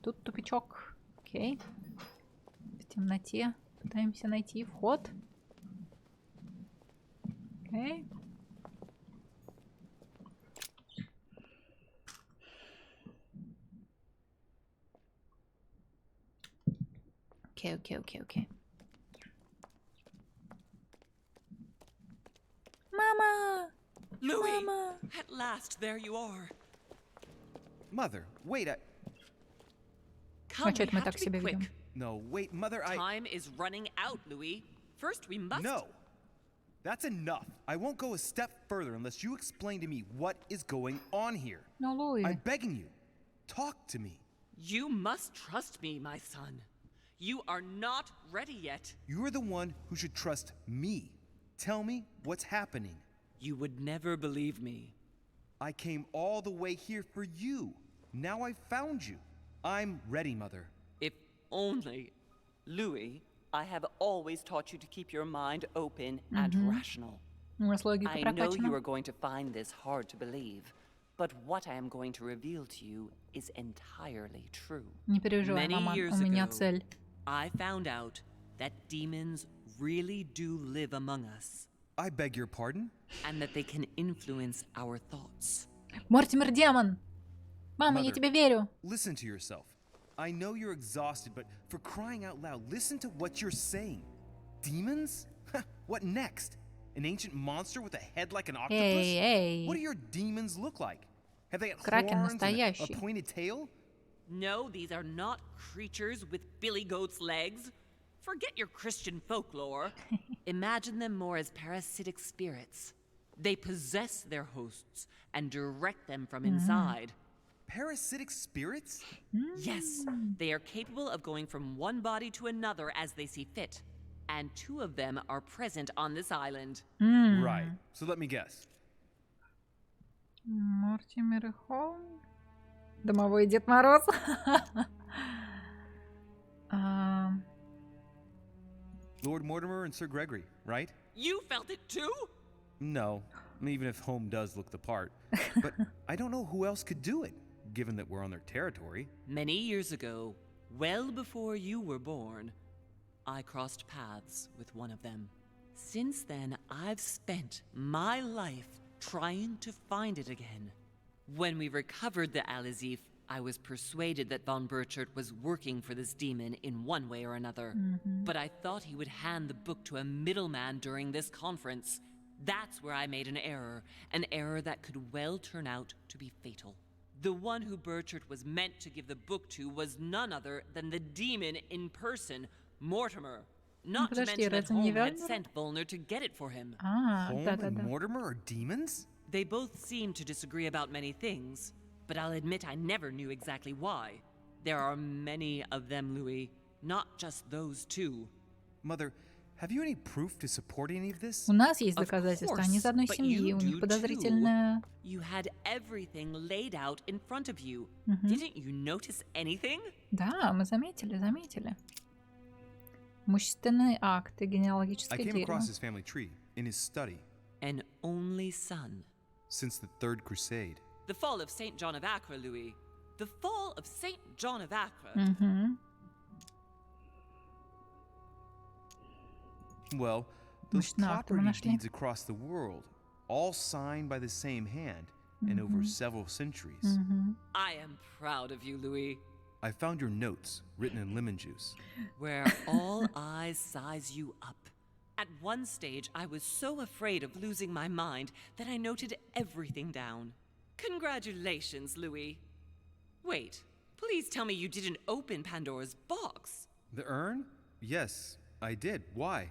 Тут тупичок. Окей. В темноте пытаемся найти вход. Окей. Окей, окей, окей, окей. Мама! Louis, Mama. at last, there you are. Mother, wait, Come, we Значит, мы have так to be себя ведем. quick. No, wait, Mother, Time is running out, Louis. First, we must... No! That's enough. I won't go a step further unless you explain to me what is going on here. No, Louis. I'm begging you. Talk to me. You must trust me, my son. You are not ready yet. You're the one who should trust me. Tell me what's happening. You would never believe me. I came all the way here for you. Now I've found you. I'm ready, Mother. If only... Louis, I have always taught you to keep your mind open and rational. У нас логика I know you прокачана. are going to find this hard to believe, but what I am going to reveal to you is entirely true. Не переживай, Many мама, years у меня ago, цель. I found out that demons really do live among us. I beg your pardon? And that they can influence our thoughts. Мортимер демон! Мама, я Mother, тебе верю. Listen to yourself. I know you're exhausted, but for crying out loud, listen to what you're saying. Demons? What next? An ancient monster with a head like an octopus? Эй, What do эй. your demons look like? Have they got Кракен horns and a настоящий. pointed tail? No, these are not creatures with billy goat's legs. Forget your Christian folklore. Imagine them more as parasitic spirits. They possess their hosts and direct them from inside. Parasitic spirits? Yes, they are capable of going from one body to another as they see fit. And 2 of them are present on this island. Right. So let me guess. Мортимер и Холм. Домовой Дед Мороз. Lord Mortimer and Sir Gregory, right? You felt it too? No, even if Home does look the part. But I don't know who else could do it, given that we're on their territory. Many years ago, well before you were born, I crossed paths with one of them. Since then, I've spent my life trying to find it again. When we recovered the Alizif, I was persuaded that von Burchard was working for this demon in one way or another. But I thought he would hand the book to a middleman during this conference. That's where I made an error that could well turn out to be fatal. The one who Burchard was meant to give the book to was none other than the demon in person, Mortimer. Not to mention that Holm had sent Volner to get it for him. Holm and Mortimer are demons? They both seem to disagree about many things, but I'll admit I never knew exactly why. There are many of them, Louis, not just those two. Mother, have you any proof to support any of this? У нас есть доказательства, они из одной семьи, у них подозрительная... You had everything laid out in front of you. Didn't you notice anything? Да, мы заметили. Имущественные акты, генеалогическое дерево. I came дерево. across his family tree in his study. An only son. Since the Third Crusade. The fall of St. John of Acre, Louis. The fall of St. John of Acre. Well, those property deeds across the world, all signed by the same hand and over several centuries. I am proud of you, Louis. I found your notes written in lemon juice. Where all eyes size you up. At one stage, I was so afraid of losing my mind that I noted everything down. Congratulations, Louis. Wait, please tell me you didn't open Pandora's box. The urn? Yes, I did. Why?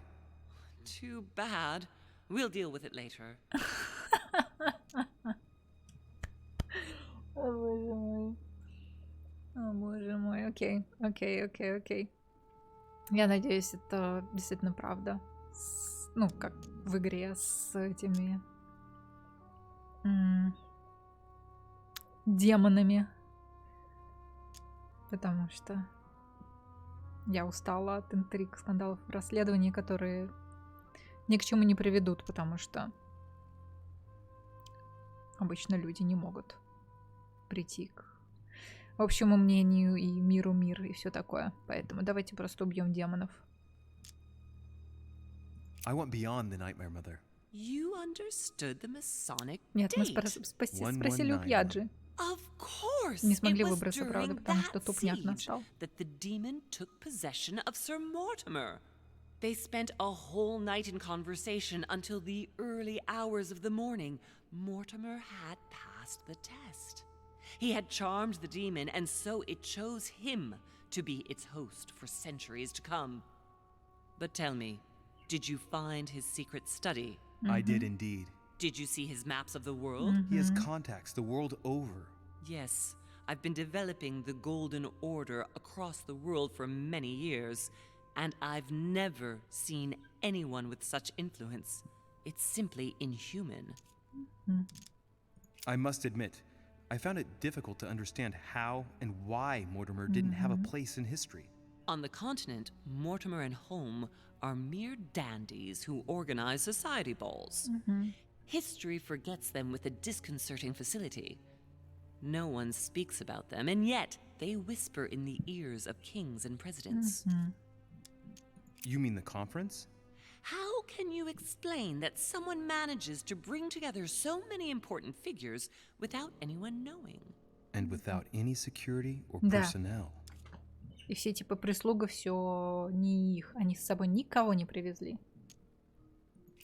Too bad. We'll deal with it later. О, боже мой. О, боже мой. Окей. Я надеюсь, это действительно правда. Ну, как в игре с этими... демонами. Потому что я устала от интриг, скандалов, расследований, которые ни к чему не приведут, потому что обычно люди не могут прийти к общему мнению и миру мир и все такое. Поэтому давайте просто убьем демонов. I went beyond the nightmare, Mother. You understood the Masonic Нет, мы date. спросили у Пьяджи. Of course, Не смогли it was выбраться, правда, during потому что that тупняк siege настал. that the demon took possession of Sir Mortimer. They spent a whole night in conversation until the early hours of the morning. Mortimer had passed the test. He had charmed the demon, and so it chose him to be its host for centuries to come. But tell me, did you find his secret study? I did indeed. Did you see his maps of the world? He has contacts the world over. Yes, I've been developing the Golden Order across the world for many years, and I've never seen anyone with such influence. It's simply inhuman. I must admit, I found it difficult to understand how and why Mortimer didn't have a place in history. On the continent, Mortimer and Holm are mere dandies who organize society balls. History forgets them with a disconcerting facility. No one speaks about them, and yet they whisper in the ears of kings and presidents. You mean the conference? How can you explain that someone manages to bring together so many important figures without anyone knowing? And without any security or Да. personnel. И все типа прислуга, все не их. Они с собой никого не привезли.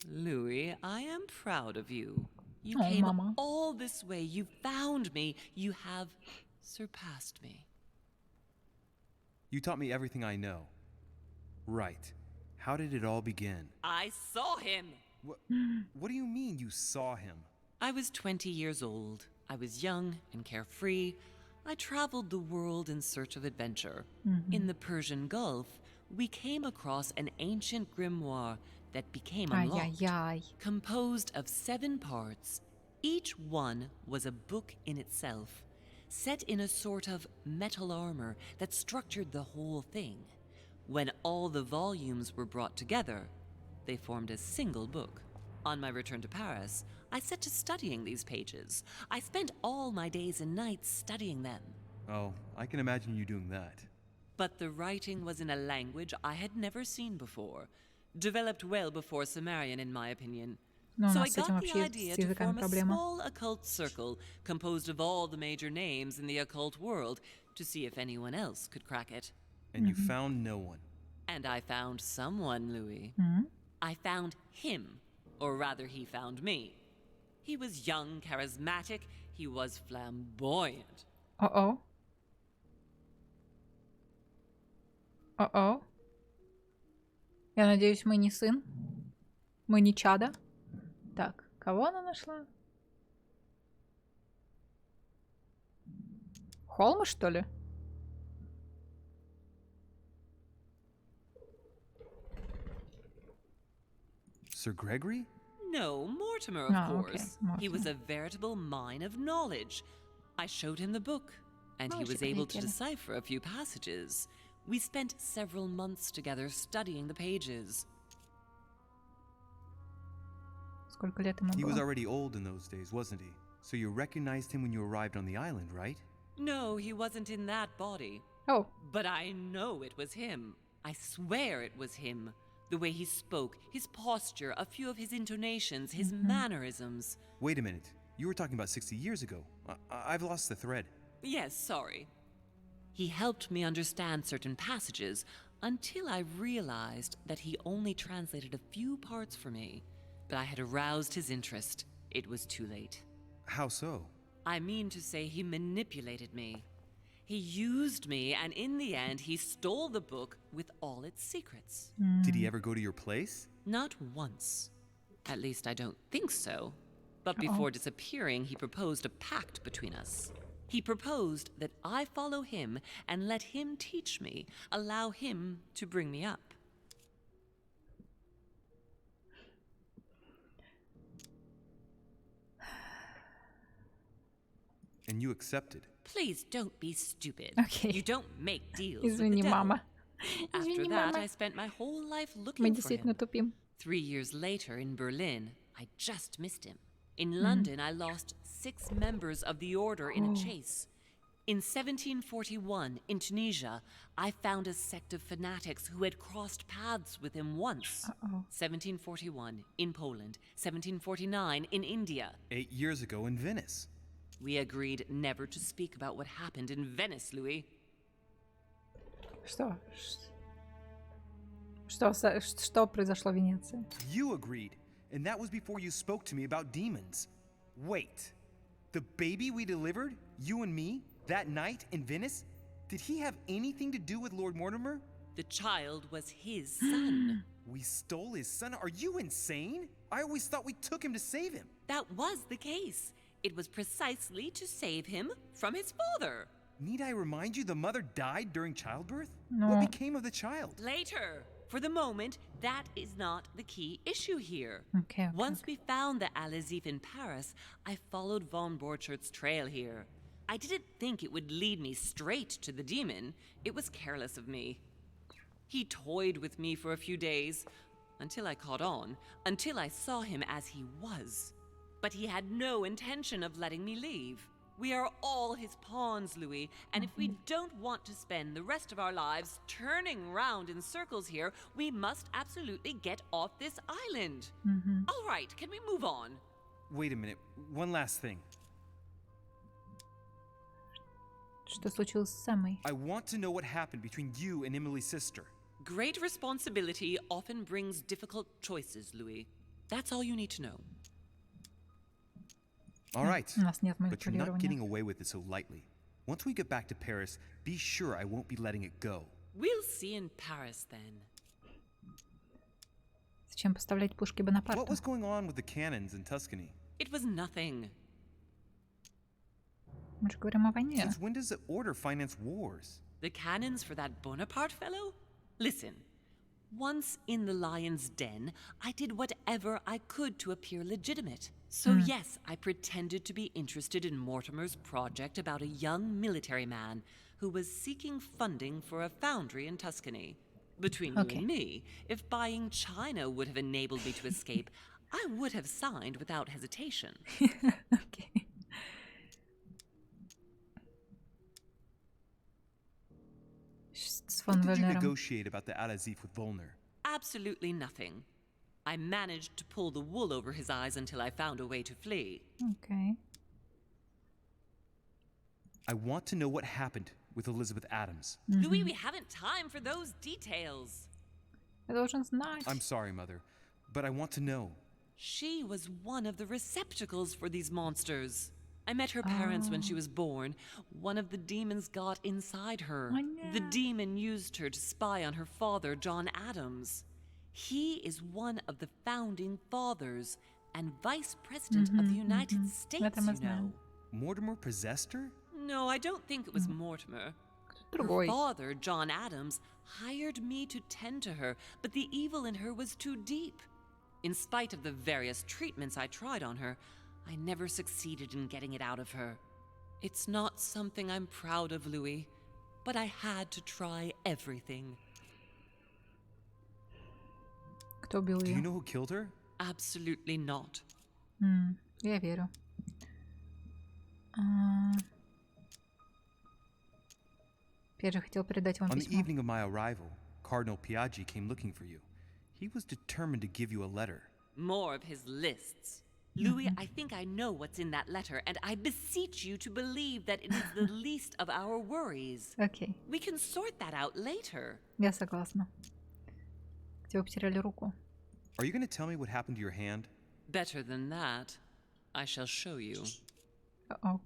Louis, I am proud of you. You Oh, came Mama. all this way. You found me. You have surpassed me. You taught me everything I know. Right. How did it all begin? I saw him. What do you mean you saw him? I was 20 years old. I was young and carefree. I traveled the world in search of adventure. In the Persian Gulf, we came across an ancient grimoire that became unlocked, Ай-яй-яй. composed of 7 parts. Each one was a book in itself, set in a sort of metal armor that structured the whole thing. When all the volumes were brought together, they formed a single book. On my return to Paris, I set to studying these pages. I spent all my days and nights studying them. Oh, I can imagine you doing that. But the writing was in a language I had never seen before, developed well before Sumerian, in my opinion. Ну, у So I нас с этим got the вообще idea с to языками form a проблема. small occult circle composed of all the major names in the occult world to see if anyone else could crack it. And you found no one. And I found someone, Louis. I found him, or rather he found me. He was young, charismatic, he was flamboyant. О-о. О-о. Я надеюсь, мы не сын. Мы не чадо. Так, кого она нашла? Холма, что ли? Sir Gregory? No, Mortimer, of Oh, okay, course. He Mortimer. was a veritable mine of knowledge. I showed him the book, and he was able to decipher a few passages. We spent several months together studying the pages. Сколько лет ему He was было? already old in those days, wasn't he? So you recognized him when you arrived on the island, right? No, he wasn't in that body. Oh. But I know it was him. I swear it was him. The way he spoke, his posture, a few of his intonations, his mannerisms. Wait a minute. You were talking about 60 years ago. I've lost the thread. Yes, sorry. He helped me understand certain passages until I realized that he only translated a few parts for me. But I had aroused his interest. It was too late. How so? I mean to say he manipulated me. He used me, and in the end, he stole the book with all its secrets. Did he ever go to your place? Not once. At least I don't think so. But before disappearing, he proposed a pact between us. He proposed that I follow him and let him teach me, allow him to bring me up. And you accepted. Please don't be stupid. Okay. You don't make deals with the Извини, devil. мама. After Извини, that, мама. I spent my whole life Мы looking for действительно him. тупим. 3 years later in Berlin, I just missed him. In London, I lost 6 members of the order in a chase. In 1741, in Tunisia, I found a sect of fanatics who had crossed paths with him once. 1741, in Poland. 1749, in India. 8 years ago in Venice. We agreed never to speak about what happened in Venice, Louis. Что? Что произошло в Венеции? You agreed, and that was before you spoke to me about demons. Wait, the baby we delivered, you and me, that night in Venice, did he have anything to do with Lord Mortimer? The child was his son. We stole his son? Are you insane? I always thought we took him to save him. That was the case. It was precisely to save him from his father. Need I remind you the mother died during childbirth? No. What became of the child? Later. For the moment, that is not the key issue here. Okay. Once we found the Alazif in Paris, I followed von Borchart's trail here. I didn't think it would lead me straight to the demon. It was careless of me. He toyed with me for a few days, until I caught on, until I saw him as he was. But he had no intention of letting me leave. We are all his pawns, Louis, and if we don't want to spend the rest of our lives turning round in circles here, we must absolutely get off this island. All right, can we move on? Wait a minute, one last thing. Что случилось с Эммой? I want to know what happened between you and Emily's sister. Great responsibility often brings difficult choices, Louis. That's all you need to know. All right, У нас нет but you're not getting манипулирования. away with it so lightly. Once we get back to Paris, be sure I won't be letting it go. We'll see in Paris then. Зачем поставлять пушки What Бонапарту? was going on with the cannons in Tuscany? It was nothing. Мы же говорим о войне. Since when does the order finance wars? The cannons for that Bonaparte fellow? Listen, once in the lion's den, I did whatever I could to appear legitimate. So yes, I pretended to be interested in Mortimer's project about a young military man who was seeking funding for a foundry in Tuscany. Between you and me, if buying China would have enabled me to escape, I would have signed without hesitation. Окей. С фон What did you Вольнером. negotiate about the Alazif with Volner? Absolutely nothing. I managed to pull the wool over his eyes until I found a way to flee. Окей. I want to know what happened with Elizabeth Adams. Louis, we haven't time for those details. Я должен знать. I'm sorry, Mother, but I want to know. She was one of the receptacles for these monsters. I met her parents when she was born. One of the demons got inside her. The demon used her to spy on her father, John Adams. He is one of the founding fathers and vice president of the United States, you know. Mortimer possessed her? No, I don't think it was Mortimer. Другой. Her father, John Adams, hired me to tend to her, but the evil in her was too deep. In spite of the various treatments I tried on her, I never succeeded in getting it out of her. It's not something I'm proud of, Louis, but I had to try everything. Кто убил Do ее? you know who killed her? Absolutely not. Я верю. Пьер же хотел передать вам On the письмо. evening of my arrival, Cardinal Piaggi came looking for you. He was determined to give you a letter. More of his lists. Louis, I think I know what's in that letter, and I beseech you to believe that it is the least of our worries. Окей. We can sort that out later. Я согласна. Где вы потеряли руку? Are you going to tell me what happened to your hand? Better than that, I shall show you. Uh-oh.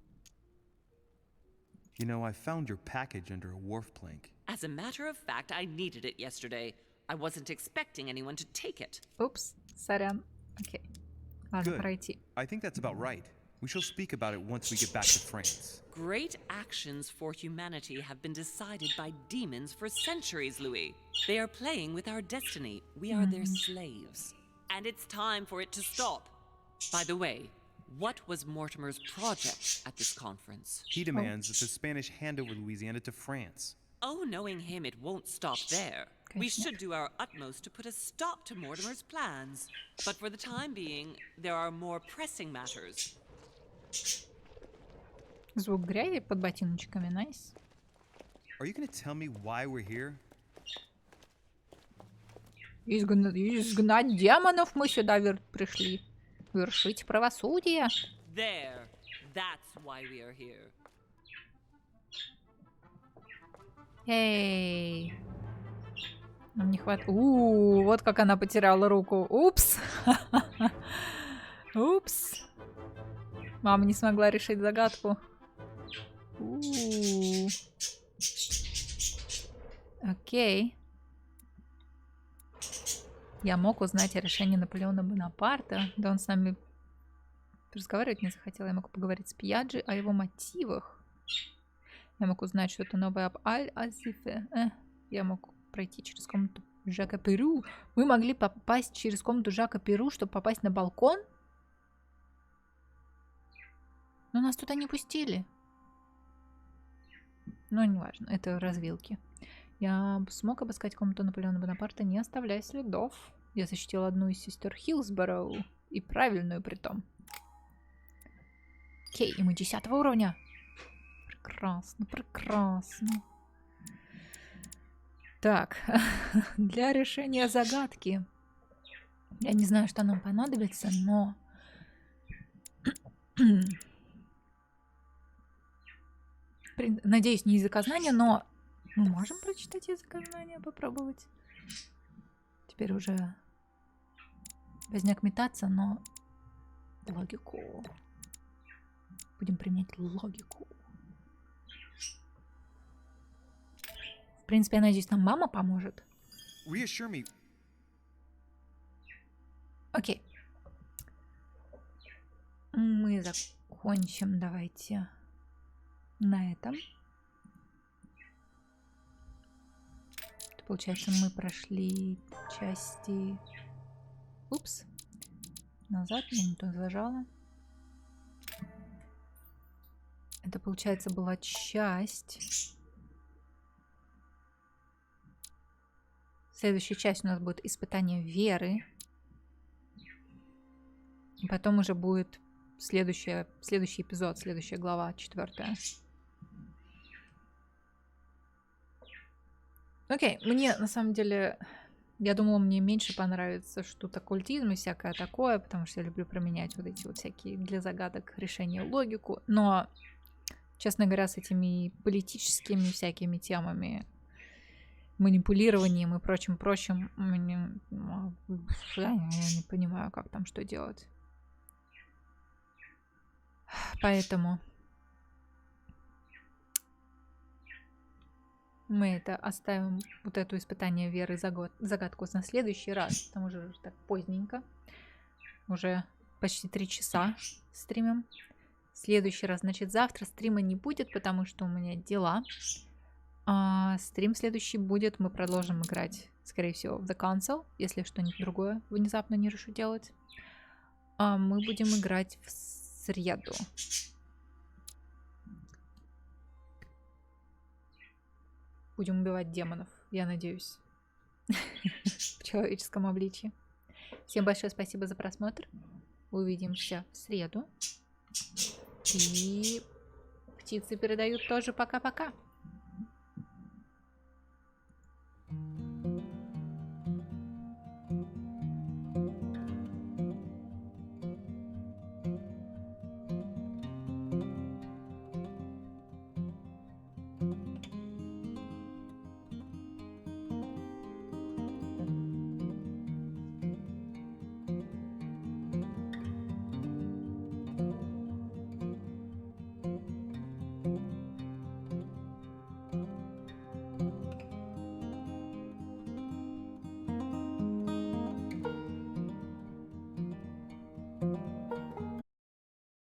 You know, I found your package under a wharf plank. As a matter of fact, I needed it yesterday. I wasn't expecting anyone to take it. Упс, сорян. Окей. Ладно, Good. пройти. I think that's about right. We shall speak about it once we get back to France. Great actions for humanity have been decided by demons for centuries, Louis. They are playing with our destiny. We are their slaves. And it's time for it to stop. By the way, what was Mortimer's project at this conference? He demands that the Spanish hand over Louisiana to France. Oh, knowing him, it won't stop there. We should do our utmost to put a stop to Mortimer's plans. But for the time being, there are more pressing matters. Звук грязи под ботиночками, найс. Are you going to tell me why we're here? Изгнать демонов мы сюда пришли. Вершить правосудие. There. That's why we are here. Эй. Нам не хватает. Вот как она потеряла руку. Упс. Упс. Мама не смогла решить загадку. Окей. Я мог узнать о решении Наполеона Бонапарта. Да он с нами разговаривать не захотел. Я мог поговорить с Пьяджи о его мотивах. Я мог узнать что-то новое об Аль-Азифе. Я мог пройти через комнату Жака Перу. Мы могли попасть через комнату Жака Перу, чтобы попасть на балкон? Но нас туда не пустили. Но неважно, это развилки. Я смог обыскать комнату Наполеона Бонапарта, не оставляя следов. Я защитила одну из сестер Хиллсбороу. И правильную притом. Окей, и мы 10 уровня. Прекрасно, прекрасно. Так, для решения загадки. Я не знаю, что нам понадобится, но... Надеюсь, не языкознание, но мы можем прочитать языкознание, попробовать. Теперь уже возняк метаться, но логику. Будем применять логику. В принципе, я надеюсь, нам мама поможет. Reassure me. Окей. Мы закончим, давайте, на этом. Это, получается, мы прошли части... Упс. Назад, я не то зажала. Это, получается, была часть... Следующая часть у нас будет испытание веры. И потом уже будет следующий эпизод, следующая глава, 4. Окей, мне на самом деле, я думала, мне меньше понравится что-то оккультизм и всякое такое, потому что я люблю применять вот эти вот всякие для загадок решения логику. Но, честно говоря, с этими политическими всякими темами, манипулированием и прочим, я не понимаю, как там что делать. Поэтому мы это оставим, вот это испытание веры загадку на следующий раз. Потому что уже так поздненько. Уже почти 3 часа стримим. В следующий раз, значит, завтра стрима не будет, потому что у меня дела. А стрим следующий будет, мы продолжим играть, скорее всего, в The Council, если что-нибудь другое внезапно не решу делать. А мы будем играть в среду. Будем убивать демонов, я надеюсь. В человеческом обличии. Всем большое спасибо за просмотр. Увидимся в среду. И птицы передают тоже пока-пока.